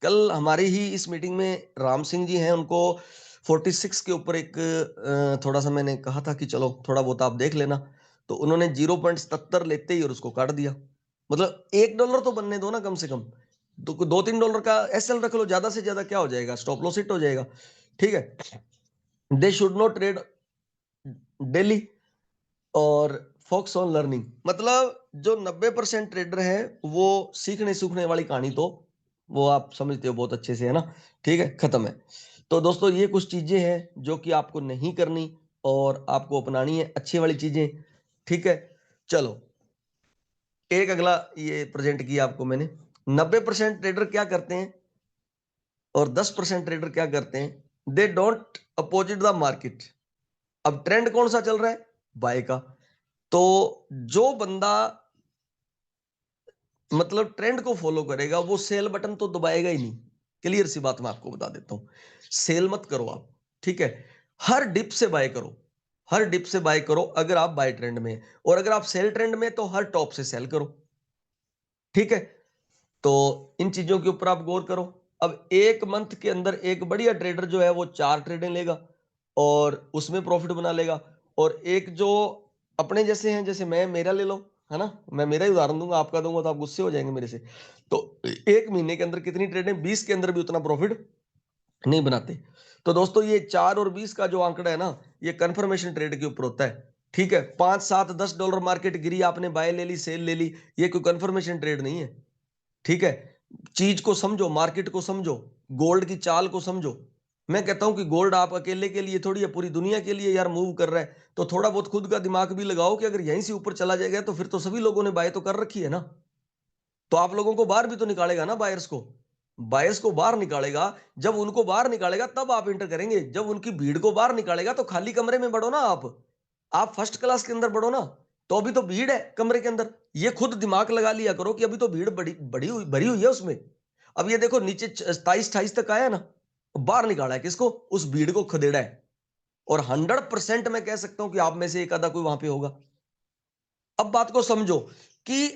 कल हमारी ही इस मीटिंग में राम सिंह जी हैं, उनको 46 के ऊपर एक थोड़ा सा मैंने कहा था कि चलो थोड़ा बहुत आप देख लेना, तो उन्होंने 0.77 लेते ही और उसको काट दिया। मतलब $1 तो बनने दो ना कम से कम, तो $2-3 का एसएल रख लो, ज्यादा से ज्यादा क्या हो जाएगा, स्टॉप लॉस हिट हो जाएगा, ठीक है। They should not trade daily और फोकस ऑन लर्निंग। मतलब जो 90% ट्रेडर है वो सीखने सूखने वाली कहानी तो वो आप समझते हो बहुत अच्छे से, है ना, ठीक है, खत्म है। तो दोस्तों ये कुछ चीजें हैं जो कि आपको नहीं करनी और आपको अपनानी है, अच्छी वाली चीजें, ठीक है। चलो, एक अगला ये प्रेजेंट किया आपको मैंने। 90% ट्रेडर क्या करते हैं और 10% ट्रेडर क्या करते हैं, they don't opposite the market. अब ट्रेंड कौन सा चल रहा है, बाय का। तो जो बंदा मतलब ट्रेंड को फॉलो करेगा वो सेल बटन तो दबाएगा ही नहीं। क्लियर सी बात मैं आपको बता देता हूं, सेल मत करो आप, ठीक है। हर डिप से बाय करो, हर डिप से बाय करो अगर आप बाय ट्रेंड में, और अगर आप सेल ट्रेंड में तो हर टॉप से सेल करो, ठीक है। तो इन चीजों के ऊपर आप गौर करो। अब एक मंथ के अंदर एक बढ़िया ट्रेडर जो है वो 4 ट्रेडें लेगा और उसमें प्रॉफिट बना लेगा, और एक जो अपने जैसे हैं, जैसे मैं, मेरा ले लो, है ना, मैं मेरा ही उदाहरण दूंगा, आपका दूंगा तो आप गुस्से हो जाएंगे मेरे से। तो एक महीने के अंदर कितनी ट्रेडें, 20 के अंदर भी उतना प्रॉफिट नहीं बनाते। तो दोस्तों ये 4 और 20 का जो आंकड़ा है ना, ये कंफर्मेशन ट्रेड के ऊपर होता है, ठीक है। 5, 7, $10 मार्केट गिरी, आपने बाय ले ली, सेल ले ली, ये कोई कंफर्मेशन ट्रेड नहीं है, ठीक है। चीज को समझो, मार्केट को समझो, गोल्ड की चाल को समझो। मैं कहता हूं कि गोल्ड आप अकेले के लिए थोड़ी है, पूरी दुनिया के लिए यार मूव कर रहा है, तो थोड़ा बहुत खुद का दिमाग भी लगाओ कि अगर यहीं से ऊपर चला जाएगा तो फिर तो सभी लोगों ने बाय तो कर रखी है ना, तो आप लोगों को बाहर भी तो निकालेगा ना, बायर्स को, बायर्स को बाहर निकालेगा। जब उनको बाहर निकालेगा तब आप इंटर करेंगे, जब उनकी भीड़ को बाहर निकालेगा तो खाली कमरे में बढ़ो ना आप फर्स्ट क्लास के अंदर बढ़ो ना। तो अभी तो भीड़ है कमरे के अंदर, ये खुद दिमाग लगा लिया करो कि अभी तो भीड़ बड़ी बड़ी हुई भरी हुई है उसमें। अब ये देखो नीचे 27-28 तक आया ना, बाहर निकाला है किसको, उस भीड़ को खदेड़ा है। और 100% मैं कह सकता हूं कि आप में से एक आधा कोई वहां पे होगा। अब बात को समझो कि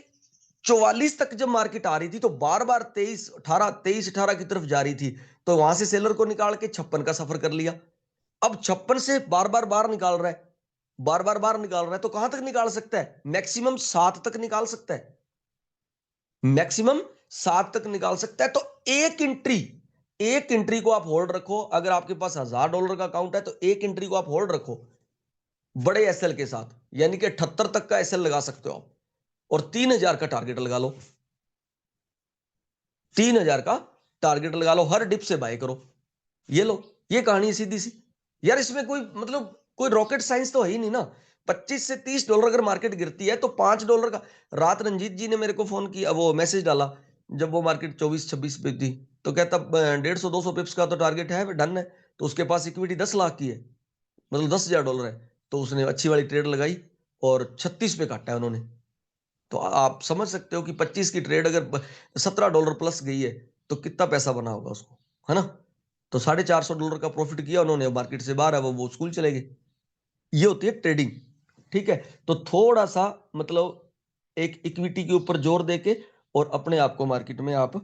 44 तक जब मार्केट आ रही थी तो बार बार 23 18 की तरफ जा रही थी, तो वहां से सेलर को निकाल के 56 का सफर कर लिया। अब 56 से बार बार बाहर निकाल रहा है, बार बार बाहर निकाल रहा है, तो कहां तक निकाल सकता है? मैक्सिमम 7 तक निकाल सकता है, मैक्सिमम 7 तक निकाल सकता है। तो एक एंट्री को आप होल्ड रखो। अगर आपके पास $1000 का अकाउंट है तो एक एंट्री को आप होल्ड रखो बड़े एसएल के साथ, यानी कि 78 तक का एसएल लगा सकते हो आप, और 3000 का टारगेट लगा लो। 3000 का टारगेट लगा लो, हर डिप से बाय करो। ये लो, ये कहानी है सीधी सी यार। इसमें कोई मतलब कोई रॉकेट साइंस तो है ही नहीं ना। 25 से $30 अगर मार्केट गिरती है तो $5 का। रात रंजीत जी ने मेरे को फोन किया, वो मैसेज डाला, जब वो मार्केट 24-26 पे थी, तो कहता 150-200 पिप्स का तो टारगेट है, डन है। तो उसके पास इक्विटी 10 लाख की है, मतलब $10,000 है। तो उसने अच्छी वाली ट्रेड लगाई और 36 पे काटा है उन्होंने। तो आप समझ सकते हो कि 25 की ट्रेड अगर $17 प्लस गई है तो कितना पैसा बना होगा उसको, है ना? तो $450 का प्रॉफिट किया उन्होंने, मार्केट से बाहर है वो स्कूल चले गए। ये होती है ट्रेडिंग, ठीक है। तो थोड़ा सा मतलब एक इक्विटी के ऊपर जोर देके और अपने आप को मार्केट में आप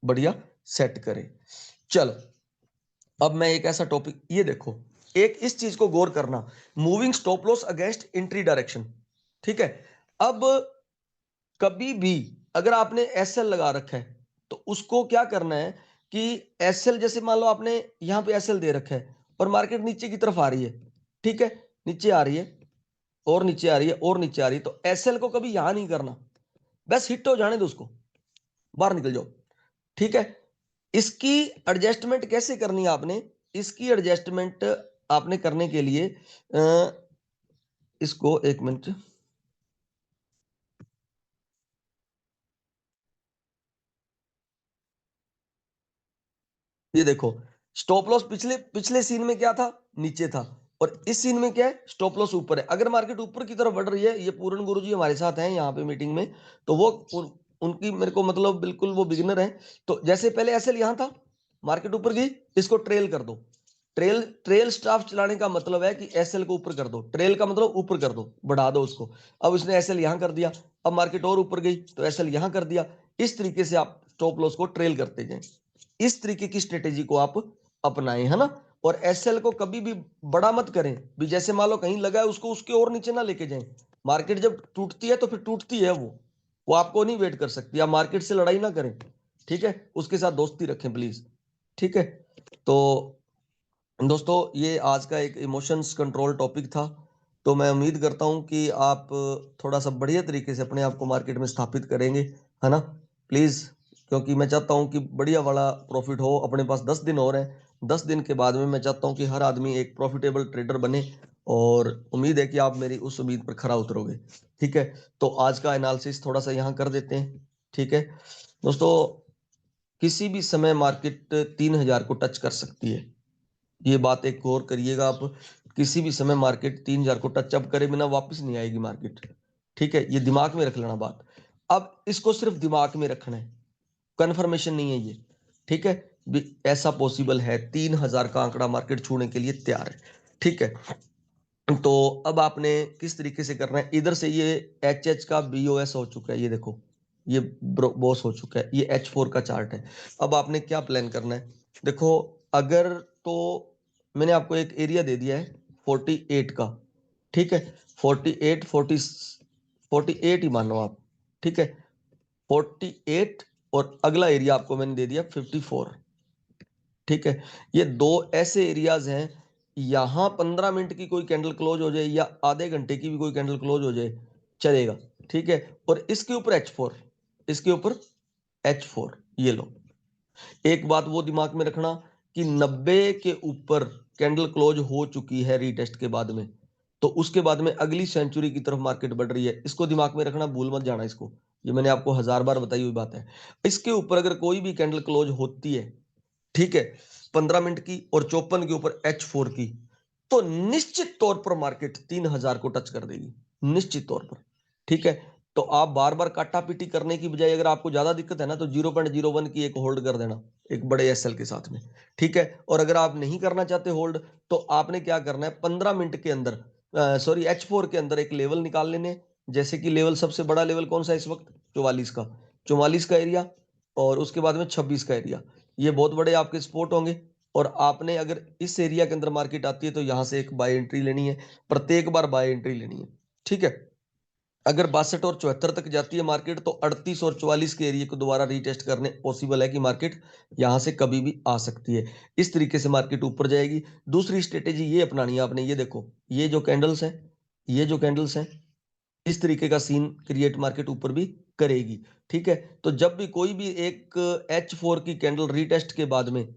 बढ़िया सेट करें। चलो, अब मैं एक ऐसा टॉपिक, ये देखो, एक इस चीज को गौर करना, moving stop loss against entry direction, ठीक है। अब कभी भी अगर आपने एसएल लगा रखा है तो उसको क्या करना है कि एसएल, जैसे मान लो आपने यहां पे एसएल दे रखा है और मार्केट नीचे की तरफ आ रही है, ठीक है, नीचे आ रही है और नीचे आ रही है और नीचे आ रही है, तो एसएल को कभी यहां नहीं करना, बस हिट हो जाने दो उसको, बाहर निकल जाओ, ठीक है। इसकी एडजस्टमेंट कैसे करनी है आपने? इसकी एडजस्टमेंट आपने करने के लिए इसको एक मिनट, ये देखो, स्टॉप लॉस पिछले पिछले सीन में क्या था? नीचे था। और इस सीन में क्या है? स्टॉप लॉस ऊपर है। अगर मार्केट ऊपर की तरफ बढ़ रही है, ये पूरन गुरु जी हमारे साथ हैं यहाँ पे मीटिंग में, तो वो उनकी मेरे को मतलब बिल्कुल वो बिगिनर है। तो जैसे पहले एसएल यहाँ था, मार्केट ऊपर गई, इसको ट्रेल कर दो। ट्रेल ट्रेल स्टाफ चलाने का मतलब है कि एसएल को ऊपर कर दो, ट्रेल का मतलब ऊपर कर दो, बढ़ा दो उसको। अब उसने एसएल यहां कर दिया, अब मार्केट और ऊपर गई तो एसएल यहां कर दिया। इस तरीके से आप स्टॉप लॉस को ट्रेल करते जाएं। इस तरीके की स्ट्रेटेजी को आप अपनाएं, है ना। और एसएल को कभी भी बड़ा मत करें भी, जैसे मान लो कहीं लगा है उसको उसके और नीचे ना लेके जाएं। मार्केट जब टूटती है तो फिर टूटती है, वो आपको नहीं वेट कर सकती। आप मार्केट से लड़ाई ना करें, ठीक है, उसके साथ दोस्ती रखें प्लीज, ठीक है। तो दोस्तों, ये आज का एक इमोशंस कंट्रोल टॉपिक था। तो मैं उम्मीद करता हूं कि आप थोड़ा सा बढ़िया तरीके से अपने आप को मार्केट में स्थापित करेंगे, है ना, प्लीज। क्योंकि मैं चाहता हूं कि बढ़िया वाला प्रॉफिट हो। अपने पास 10 दिन और हैं, 10 दिन के बाद में मैं चाहता हूं कि हर आदमी एक प्रॉफिटेबल ट्रेडर बने, और उम्मीद है कि आप मेरी उस उम्मीद पर खरा उतरोगे, ठीक है। तो आज का एनालिसिस थोड़ा सा यहाँ कर देते हैं, ठीक है दोस्तों। किसी भी समय मार्केट 3000 को टच कर सकती है, ये बात एक और करिएगा आप। किसी भी समय मार्केट 3000 को टच अप करे बिना वापस नहीं आएगी मार्केट, ठीक है, ये दिमाग में रख लेना बात। अब इसको सिर्फ दिमाग में रखना है, कंफर्मेशन नहीं है ये, ठीक है। ऐसा पॉसिबल है, 3000 का आंकड़ा मार्केट छूने के लिए तैयार है, ठीक है। तो अब आपने किस तरीके से करना है? इधर से ये एच का BOS हो चुका है, ये देखो, ये बॉस हो चुका है, ये H4 का चार्ट है। अब आपने क्या प्लान करना है? देखो, अगर तो मैंने आपको एक एरिया दे दिया है 48 का, ठीक है, 48 ही मानो आप, ठीक है, 48, और अगला एरिया आपको मैंने दे दिया 54, ठीक है। ये दो ऐसे एरियाज हैं, यहां 15 मिनट की कोई कैंडल क्लोज हो जाए या आधे घंटे की भी कोई कैंडल क्लोज हो जाए, चलेगा, ठीक है। और इसके ऊपर H4, इसके ऊपर H4, ये लो। एक बात वो दिमाग में रखना कि 90 के ऊपर कैंडल क्लोज हो चुकी है रीटेस्ट के बाद में, तो उसके बाद में अगली सेंचुरी की तरफ मार्केट बढ़ रही है, इसको दिमाग में रखना, भूल मत जाना इसको। ये मैंने आपको 1000 बार बताई हुई बात है। इसके ऊपर अगर कोई भी कैंडल क्लोज होती है, ठीक है, 15 मिनट की और 54 के ऊपर H4 की, तो निश्चित तौर पर मार्केट 3000 को टच कर देगी, निश्चित तौर पर, ठीक है। तो आप बार बार काटा पीटी करने की बजाय, अगर आपको ज्यादा दिक्कत है ना, तो 0.01 की एक होल्ड कर देना, एक बड़े एसएल के साथ में, ठीक है। और अगर आप नहीं करना चाहते होल्ड, तो आपने क्या करना है, 15 मिनट के अंदर, सॉरी, H4 के अंदर एक लेवल निकाल लेने, जैसे कि लेवल, सबसे बड़ा लेवल कौन सा है इस वक्त? 44 का एरिया, और उसके बाद में 26 का एरिया। ये बहुत बड़े आपके सपोर्ट होंगे। और आपने अगर इस एरिया के अंदर मार्केट आती है तो यहां से एक बाय एंट्री लेनी है, प्रत्येक बार बाय एंट्री लेनी है। ठीक है। अगर 62 और 74 तक जाती है मार्केट तो 38 और 44 के एरिया को दोबारा रीटेस्ट करने पॉसिबल है कि मार्केट यहां से कभी भी आ सकती है। इस तरीके से मार्केट ऊपर जाएगी। दूसरी स्ट्रेटेजी ये अपनानी है आपने, ये देखो, ये जो कैंडल्स है, ये जो कैंडल्स है, इस तरीके का सीन क्रिएट मार्केट ऊपर भी करेगी। ठीक है। तो जब भी कोई भी एक H4 की कैंडल रीटेस्ट के बाद में,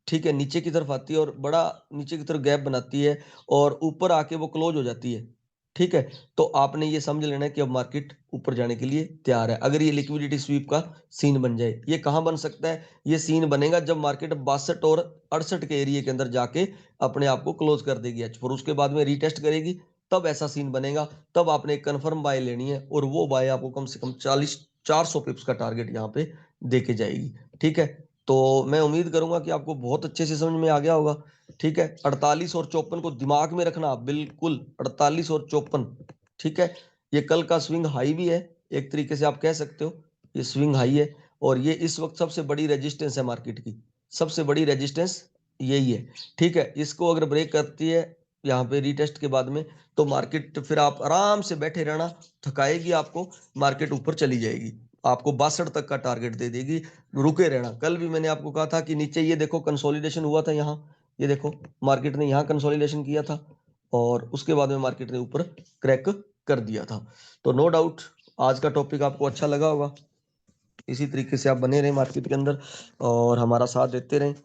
ठीक है, नीचे की तरफ आती है और बड़ा नीचे की तरफ गैप बनाती है और ऊपर आके वो क्लोज हो जाती है, ठीक है, तो आपने ये समझ लेना है कि अब मार्केट ऊपर जाने के लिए तैयार है। अगर ये लिक्विडिटी स्वीप का सीन बन जाए, ये कहां बन सकता है? ये सीन बनेगा जब मार्केट 62 और 68 के एरिया के अंदर जाके अपने आप को क्लोज कर देगी H4, उसके बाद में रीटेस्ट करेगी, तब ऐसा सीन बनेगा। तब आपने एक कंफर्म बाय लेनी है और वो बाय आपको कम से कम 400 पिप्स का टारगेट यहाँ पे देके जाएगी। ठीक है। तो मैं उम्मीद करूंगा कि आपको बहुत अच्छे से समझ में आ गया होगा। ठीक है। 48 और 54 को दिमाग में रखना बिल्कुल, 48 और 54। ठीक है। ये कल का स्विंग हाई भी है, एक तरीके से आप कह सकते हो ये स्विंग हाई है, और ये इस वक्त सबसे बड़ी रेजिस्टेंस है मार्केट की, सबसे बड़ी रेजिस्टेंस यही है। ठीक है। इसको अगर ब्रेक करती है यहाँ पे रीटेस्ट के बाद में, तो मार्केट फिर आप आराम से बैठे रहना, थकाएगी आपको, मार्केट ऊपर चली जाएगी, आपको 62 तक का टारगेट दे देगी, रुके रहना। कल भी मैंने आपको कहा था कि नीचे ये देखो कंसोलिडेशन हुआ था यहाँ, ये देखो मार्केट ने यहाँ कंसोलिडेशन किया था और उसके बाद में मार्केट ने ऊपर क्रैक कर दिया था। तो नो डाउट आज का टॉपिक आपको अच्छा लगा होगा। इसी तरीके से आप बने रहें मार्केट के अंदर और हमारा साथ देते रहें।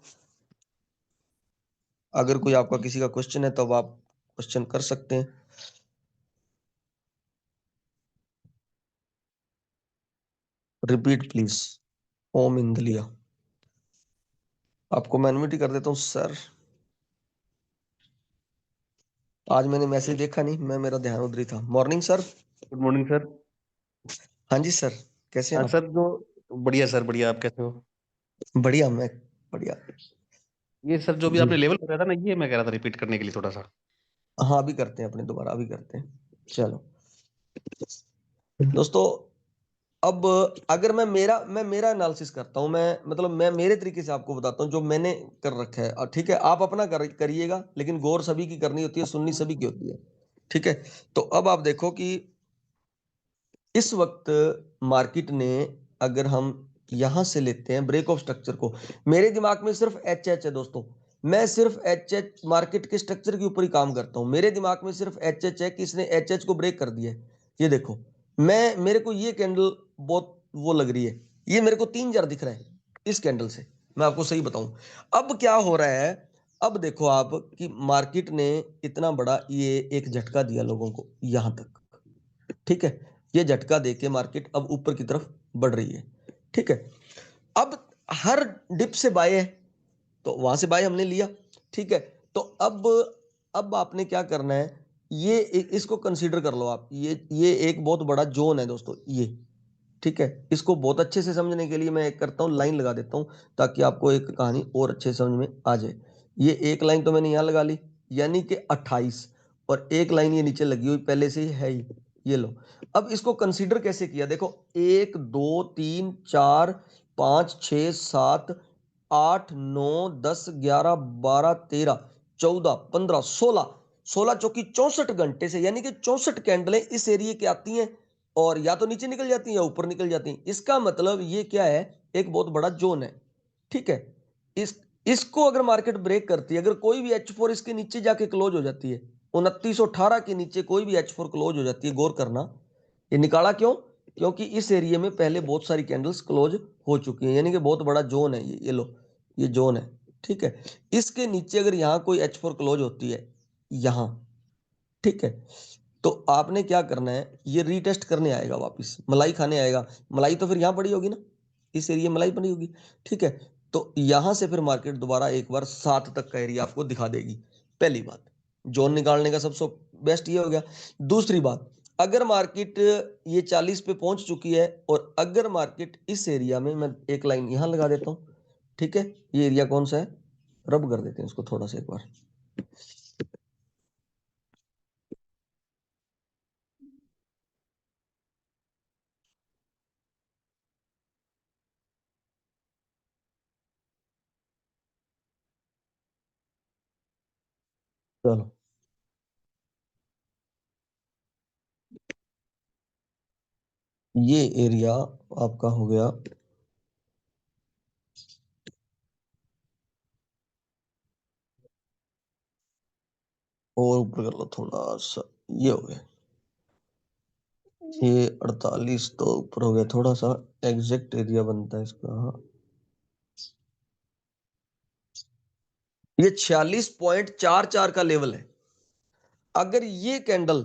अगर कोई आपका किसी का क्वेश्चन है तो अब आप क्वेश्चन कर सकते हैं। Repeat please. ओम इंदलिया। आपको मैं अनम्यूट ही कर देता हूँ सर। आज मैंने मैसेज देखा नहीं, मैं मेरा ध्यान उधर ही था। Morning sir. Good morning sir. हाँ जी सर, कैसे हैं हाँ आप? सर, जो बढ़िया सर, बढ़िया। आप कैसे हो? बढ़िया, मैं बढ़िया। ये सर जो भी जी। आपने लेवल बताया था ना, ये मैं कह रहा था रिपीट करने के लिए थोड़ा सा। हाँ अभी करते हैं, अपने दोबारा अभी करते हैं। चलो दोस्तों, अब अगर मैं मेरा एनालिसिस करता हूं, मैं मतलब मैं मेरे तरीके से आपको बताता हूं जो मैंने कर रखा है, और ठीक है आप अपना करिएगा, लेकिन गौर सभी की करनी होती है, सुननी सभी की होती है। ठीक है। तो अब आप देखो कि इस वक्त मार्केट ने, अगर हम यहां से लेते हैं ब्रेक ऑफ स्ट्रक्चर को, मेरे दिमाग में सिर्फ एच है दोस्तों। मैं सिर्फ एच मार्केट के स्ट्रक्चर के ऊपर ही काम करता हूं। मेरे दिमाग में सिर्फ एच है कि इसने एच को ब्रेक कर दिया है। ये देखो, मेरे को ये कैंडल बहुत वो लग रही है, ये मेरे को 3000 दिख रहा है इस कैंडल से। मैं आपको सही बताऊं अब क्या हो रहा है। अब देखो आप कि मार्केट ने इतना बड़ा ये एक झटका दिया लोगों को यहां तक। ठीक है। ये झटका देके मार्केट अब ऊपर की तरफ बढ़ रही है। ठीक है। अब हर डिप से बाय है, तो वहां से बाय हमने लिया। ठीक है। तो अब आपने क्या करना है, इसको कंसीडर कर लो आप, ये एक बहुत बड़ा जोन है दोस्तों ये। ठीक है। इसको बहुत अच्छे से समझने के लिए मैं एक करता हूं, लाइन लगा देता हूं, ताकि आपको एक कहानी और अच्छे से समझ में आ जाए। ये एक लाइन तो मैंने यहां लगा ली, यानी कि 28, और एक लाइन ये नीचे लगी हुई पहले से ही है ही, ये लो। अब इसको कंसीडर कैसे किया, देखो 1 2 3 4 5 6 7 8 9 10 11 12 13 14 16 चौकी 64 घंटे से, यानी कि 64 कैंडलें इस एरिया की आती हैं और या तो नीचे निकल जाती हैं या ऊपर निकल जाती हैं। इसका मतलब ये क्या है, एक बहुत बड़ा जोन है। ठीक है। इस इसको अगर मार्केट ब्रेक करती है, अगर कोई भी H4 इसके नीचे जाके क्लोज हो जाती है, 2918 के नीचे कोई भी H4 क्लोज हो जाती है, गौर करना, ये निकाला क्यों? क्योंकि इस एरिया में पहले बहुत सारी कैंडल्स क्लोज हो चुकी हैं, यानी कि बहुत बड़ा जोन है ये लो, ये जोन है। ठीक है। इसके नीचे अगर यहां कोई H4 क्लोज होती है यहां, ठीक है, तो आपने क्या करना है, ये रीटेस्ट करने आएगा, वापस मलाई खाने आएगा। मलाई तो फिर यहां पड़ी होगी ना, इस एरिया में मलाई पड़ी होगी। ठीक है। तो यहां से फिर मार्केट दोबारा एक बार 7 तक का एरिया आपको दिखा देगी। पहली बात, जोन निकालने का सबसे बेस्ट ये हो गया। दूसरी बात, अगर मार्केट ये 40 पे पहुंच चुकी है, और अगर मार्केट इस एरिया में, मैं एक लाइन यहां लगा देता हूं। ठीक है। ये एरिया कौन सा है, रब कर देते हैं इसको थोड़ा सा एक बार। चलो, ये एरिया आपका हो गया, और ऊपर कर लो थोड़ा सा, ये हो गया, ये 48 तो ऊपर हो गया थोड़ा सा, एग्जैक्ट एरिया बनता है इसका, ये 46.44 का लेवल है। अगर ये कैंडल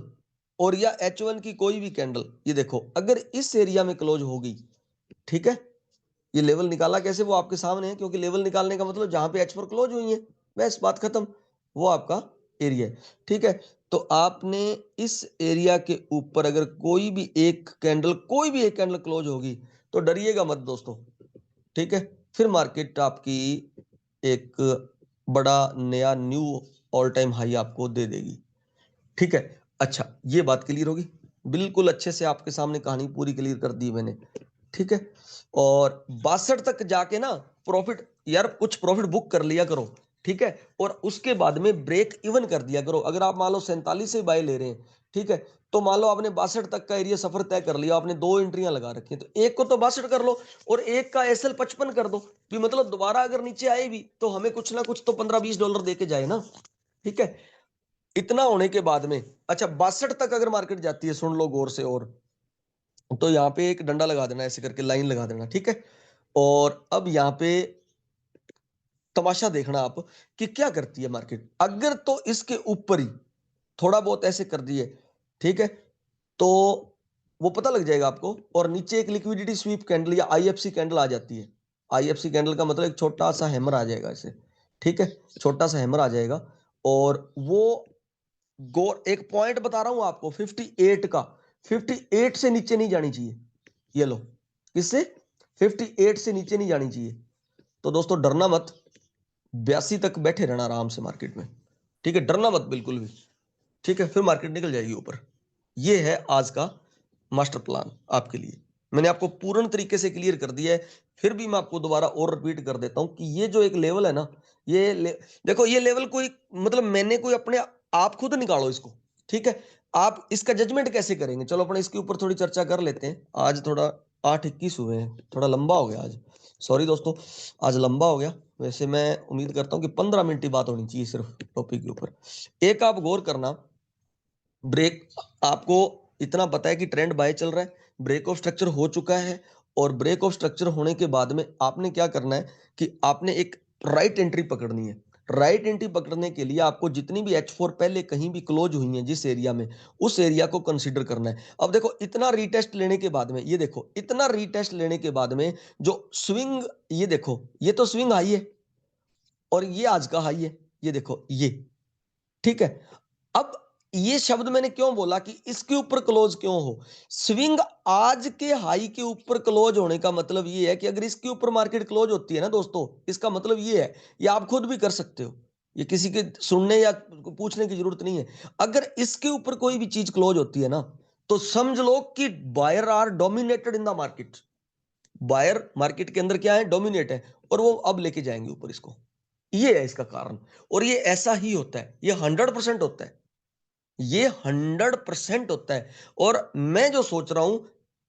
और या H1 की कोई भी कैंडल, ये देखो अगर इस एरिया में क्लोज होगी, ठीक है, ये लेवल निकाला कैसे वो आपके सामने है, क्योंकि लेवल निकालने का मतलब जहां पे H4 क्लोज हुई है, बस बात खत्म, वो आपका एरिया है। ठीक है, तो आपने इस एरिया के ऊपर अगर कोई भी एक कैंडल, कोई भी एक कैंडल क्लोज होगी तो डरिएगा मत दोस्तों। ठीक है, फिर मार्केट आपकी एक बड़ा नया न्यू ऑल टाइम हाई आपको दे देगी। ठीक है, अच्छा ये बात क्लियर होगी, बिल्कुल अच्छे से आपके सामने कहानी पूरी क्लियर कर दी मैंने। ठीक है, और 62 तक जाके ना प्रॉफिट, यार कुछ प्रॉफिट बुक कर लिया करो। ठीक है, और उसके बाद में ब्रेक इवन कर दिया करो। अगर आप मान लो 47 से बाय ले रहे हैं, ठीक है, तो मान लो आपने 62 तक का एरिया सफर तय कर लिया, आपने दो एंट्रियां लगा रखी हैं, तो एक को तो 62 कर लो और एक का एसएल 55 कर दो, भी मतलब दोबारा अगर नीचे आए भी तो हमें कुछ ना कुछ तो $15-20 दे के जाए ना। ठीक है, इतना होने के बाद में, अच्छा 62 तक अगर मार्केट जाती है, सुन लो गौर से, और तो यहाँ पे एक डंडा लगा देना, ऐसे करके लाइन लगा देना। ठीक है, और अब यहाँ पे तमाशा देखना आप कि क्या करती है मार्केट। अगर तो इसके ऊपर ही थोड़ा बहुत ऐसे कर दिए, ठीक है, तो वो पता लग जाएगा आपको, और नीचे एक लिक्विडिटी स्वीप कैंडल या आईएफसी कैंडल आ जाती है। आईएफसी कैंडल का मतलब एक छोटा सा हैमर आ जाएगा ऐसे। ठीक है, छोटा सा हैमर आ जाएगा, और वो गौर एक पॉइंट बता रहा हूं आपको, 58 का, 58 से नीचे नहीं जानी चाहिए। ये लो, किससे, 58 से नीचे नहीं जानी चाहिए। तो दोस्तों डरना मत, 82 तक बैठे रहना आराम से मार्केट में। ठीक है, डरना मत बिल्कुल भी। ठीक है, फिर मार्केट निकल जाएगी ऊपर। ये है आज का मास्टर प्लान आपके लिए, मैंने आपको पूर्ण तरीके से क्लियर कर दिया है। फिर भी मैं आपको दोबारा और रिपीट कर देता हूं कि ये जो एक लेवल है ना, देखो ये लेवल कोई, मतलब मैंने कोई अपने, आप खुद निकालो इसको। ठीक है, आप इसका जजमेंट कैसे करेंगे, चलो अपने इसके ऊपर थोड़ी चर्चा कर लेते हैं। आज थोड़ा 8:21 हुए हैं, थोड़ा लंबा हो गया आज, सॉरी दोस्तों, आज लंबा हो गया। वैसे मैं उम्मीद करता हूं कि 15 मिनट की बात होनी चाहिए सिर्फ टॉपिक के ऊपर। एक आप गौर करना, ब्रेक, आपको इतना पता है कि ट्रेंड बाय चल रहा है, ब्रेक ऑफ स्ट्रक्चर हो चुका है, और ब्रेक ऑफ स्ट्रक्चर होने के बाद में आपने क्या करना है कि आपने एक राइट एंट्री पकड़नी है। राइट एंट्री पकड़ने के लिए आपको जितनी भी H4 पहले कहीं भी क्लोज हुई हैं जिस एरिया में, उस एरिया को कंसीडर करना है। अब देखो इतना रीटेस्ट लेने के बाद में, ये देखो इतना रीटेस्ट लेने के बाद में जो स्विंग, ये देखो ये तो स्विंग हाई है, और ये आज का हाई है, ये देखो ये। ठीक है, अब ये शब्द मैंने क्यों बोला कि इसके ऊपर क्लोज क्यों हो, स्विंग आज के हाई के ऊपर क्लोज होने का मतलब ये है कि अगर इसके ऊपर मार्केट क्लोज होती है ना दोस्तों, इसका मतलब ये है, ये आप खुद भी कर सकते हो, ये किसी के सुनने या पूछने की जरूरत नहीं है। अगर इसके ऊपर कोई भी चीज क्लोज होती है ना, तो समझ लो कि buyer are dominated in the market, buyer market के अंदर क्या है, डोमिनेट है, और वो अब लेके जाएंगे ऊपर इसको। ये है इसका कारण, और ये ऐसा ही होता है, ये 100% होता है, ये 100% होता है। और मैं जो सोच रहा हूं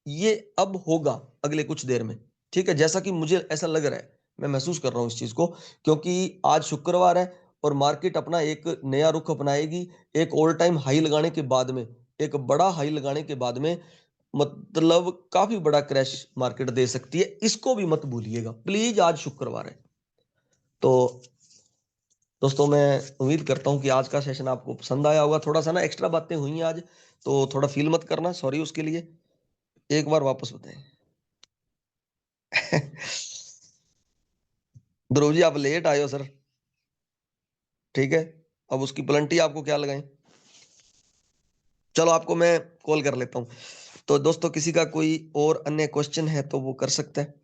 ये अब होगा अगले कुछ देर में। ठीक है, जैसा कि मुझे ऐसा लग रहा है, मैं महसूस कर रहा हूं इस चीज को, क्योंकि आज शुक्रवार है और मार्केट अपना एक नया रुख अपनाएगी, एक ऑल टाइम हाई लगाने के बाद में, एक बड़ा हाई लगाने के बाद में, मतलब काफी बड़ा क्रैश मार्केट दे सकती है, इसको भी मत भूलिएगा प्लीज। आज शुक्रवार है, तो दोस्तों मैं उम्मीद करता हूं कि आज का सेशन आपको पसंद आया होगा। थोड़ा सा ना एक्स्ट्रा बातें हुई हैं आज, तो थोड़ा फील मत करना, सॉरी उसके लिए, एक बार वापस बताएं। ध्रुव जी आप लेट आए हो सर। ठीक है, अब उसकी प्लंटी आपको क्या लगाएं, चलो आपको मैं कॉल कर लेता हूं। तो दोस्तों किसी का कोई और अन्य क्वेश्चन है तो वो कर सकता है,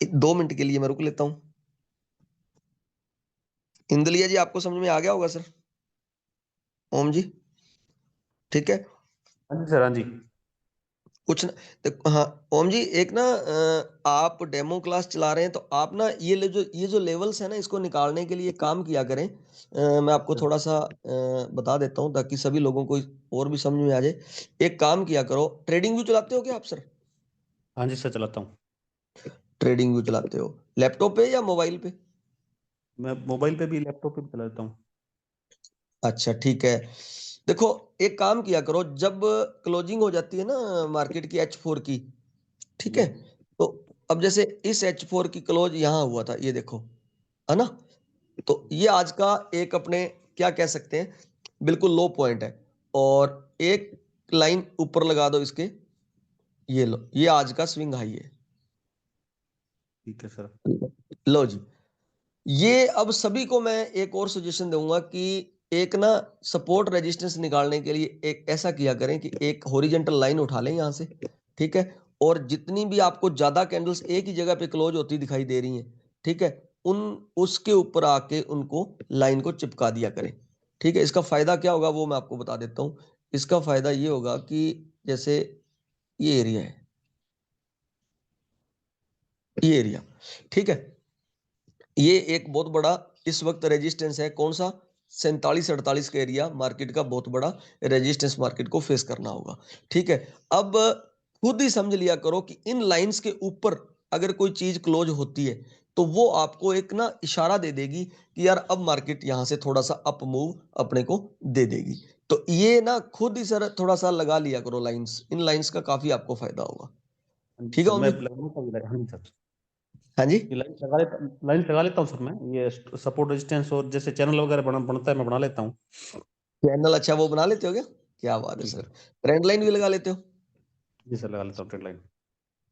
2 मिनट के लिए मैं रुक लेता हूं। इंदलिया जी आपको समझ में आ गया होगा सर, ओम जी, ठीक है, हाँ जी सर, हाँ जी। कुछ ना, हाँ ओम जी, एक ना आप डेमो क्लास चला रहे हैं तो आप ना ये जो लेवल्स है ना, इसको निकालने के लिए काम किया करें। मैं आपको सर। थोड़ा सा बता देता हूँ ताकि सभी लोगों को और भी समझ में आ जाए। एक काम किया करो, ट्रेडिंग व्यू चलाते हो क्या आप सर? हाँ जी सर, चलाता हूँ। ट्रेडिंग व्यू चलाते हो लैपटॉप पे या मोबाइल पे? मैं मोबाइल पे भी लैपटॉप पे भी चला लेता हूँ। अच्छा ठीक है। देखो, एक काम किया करो, जब क्लोजिंग हो जाती है ना मार्केट की H4 की, ठीक जी। है, तो अब जैसे इस H4 की क्लोज यहां हुआ था, ये देखो, है ना? तो ये आज का एक अपने क्या कह सकते हैं, बिल्कुल लो पॉइंट है। और एक लाइन ऊपर लगा दो इसके, ये लो, ये आज का स्विंग हाई है। ठीक है सर। लो जी, ये अब सभी को मैं एक और सजेशन दूंगा कि एक ना सपोर्ट रेजिस्टेंस निकालने के लिए एक ऐसा किया करें कि एक हॉरिजॉन्टल लाइन उठा लें यहां से, ठीक है, और जितनी भी आपको ज्यादा कैंडल्स एक ही जगह पे क्लोज होती दिखाई दे रही हैं, ठीक है, उन उसके ऊपर आके उनको लाइन को चिपका दिया करें। ठीक है, इसका फायदा क्या होगा वो मैं आपको बता देता हूं। इसका फायदा ये होगा कि जैसे ये एरिया है, ये एरिया, ठीक है, ये एक बहुत बड़ा इस वक्त रेजिस्टेंस है, कौन सा? 47-48 का एरिया मार्केट का बहुत बड़ा रेजिस्टेंस मार्केट को फेस करना होगा। ठीक है, अब खुद ही समझ लिया करो कि इन लाइंस के ऊपर अगर कोई चीज क्लोज होती है तो वो आपको एक ना इशारा दे देगी कि यार अब मार्केट यहां से थोड़ा सा अप मूव अपने को दे देगी। तो ये ना खुद ही सर थोड़ा सा लगा लिया करो लाइंस, इन लाइंस का काफी आपको फायदा होगा। हाँ जी ठीक है सर, ओम मैं जी? लगाता हूँ। हाँ जी सर। हाँ जी। ये लाइन लगा लेता हूँ सर मैं। ये सपोर्ट रेजिस्टेंस और जैसे चैनल वगैरह बनता है, मैं बना लेता हूँ। चैनल अच्छा वो बना लेते हो क्या? क्या बात है जी सर। सर। ट्रेंड लाइन भी लगा लेते हो? जी सर, लगा लेता हूँ ट्रेड लाइन।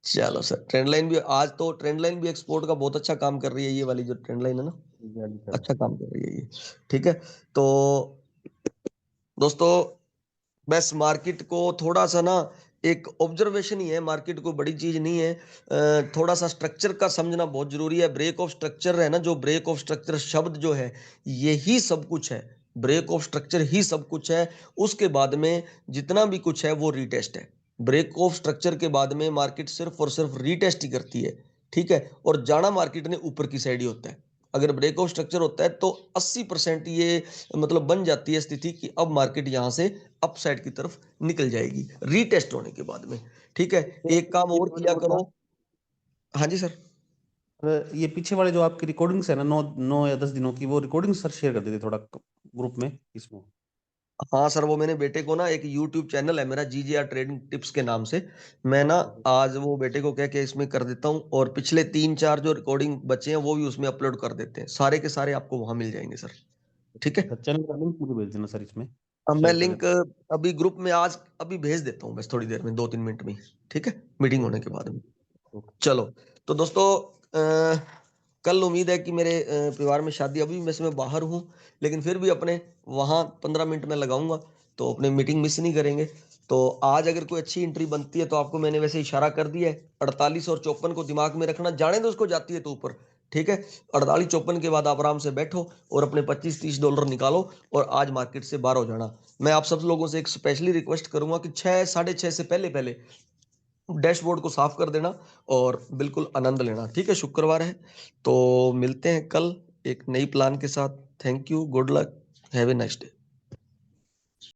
चलो सर, ट्रेंड लाइन भी आज तो ट्रेंड लाइन भी एक्सपोर्ट का बहुत अच्छा काम कर रही है, ये वाली जो ट्रेंड लाइन है ना, जी हाँ जी सर। अच्छा काम कर रही है ये। ठीक है, तो दोस्तों बस मार्केट को थोड़ा सा ना एक ऑब्जर्वेशन ही है, मार्केट को बड़ी चीज नहीं है। थोड़ा सा स्ट्रक्चर का समझना बहुत जरूरी है। ब्रेक ऑफ स्ट्रक्चर है ना, जो ब्रेक ऑफ स्ट्रक्चर शब्द जो है, यही सब कुछ है। ब्रेक ऑफ स्ट्रक्चर ही सब कुछ है। उसके बाद में जितना भी कुछ है वो रीटेस्ट है। ब्रेक ऑफ स्ट्रक्चर के बाद में मार्केट सिर्फ और सिर्फ रीटेस्ट ही करती है। ठीक है, और जाना मार्केट ने ऊपर की साइड ही होता है। अगर ब्रेक ऑफ स्ट्रक्चर होता है तो 80% ये मतलब बन जाती है स्थिति कि अब मार्केट यहां से अपसाइड की तरफ निकल जाएगी रीटेस्ट होने के बाद में। ठीक है, एक काम ये और वाले किया वो करो। था। हाँ जी सर। ये पीछे वाले जो आपकी रिकॉर्डिंग्स है ना, 9 9 या 10 दिनों की, वो रिकॉर्डिंग सर शेयर कर देते थोड़ा ग्रुप में इसमें। हाँ सर, वो मैंने बेटे को ना, एक यूट्यूब चैनल है मेरा जीजीआर ट्रेडिंग टिप्स के नाम से, मैं ना आज वो बेटे को कह के इसमें कर देता हूँ, और पिछले 3-4 जो रिकॉर्डिंग बचे हैं वो भी उसमें अपलोड कर देते हैं, सारे के सारे आपको वहां मिल जाएंगे सर। ठीक ठीक है है, सर, चैनल का लिंक मुझे भेज देना सर इसमें। अब मैं शेयर कर लिंक देना। अभी ग्रुप में आज अभी भेज देता हूँ, बस थोड़ी देर में, 2-3 मिनट में ही। ठीक है, मीटिंग होने ओके के सर। बाद में। ओके। चलो, तो दोस्तों कल उम्मीद है कि मेरे परिवार में शादी, अभी मैं इसमें बाहर हूँ लेकिन फिर भी अपने वहाँ 15 मिनट में लगाऊंगा, तो अपने मीटिंग मिस नहीं करेंगे। तो आज अगर कोई अच्छी एंट्री बनती है तो आपको मैंने वैसे इशारा कर दिया है, 48 और 54 को दिमाग में रखना, जाने दो उसको, जाती है तो ऊपर। ठीक है, 48-54 के बाद आप आराम से बैठो और अपने $25-30 निकालो और आज मार्केट से बाहर हो जाना। मैं आप सब लोगों से एक स्पेशली रिक्वेस्ट करूंगा कि 6 साढ़े 6 से पहले पहले डैशबोर्ड को साफ कर देना और बिल्कुल आनंद लेना। ठीक है, शुक्रवार है, तो मिलते हैं कल एक नई प्लान के साथ। Thank you, good luck, have a nice day.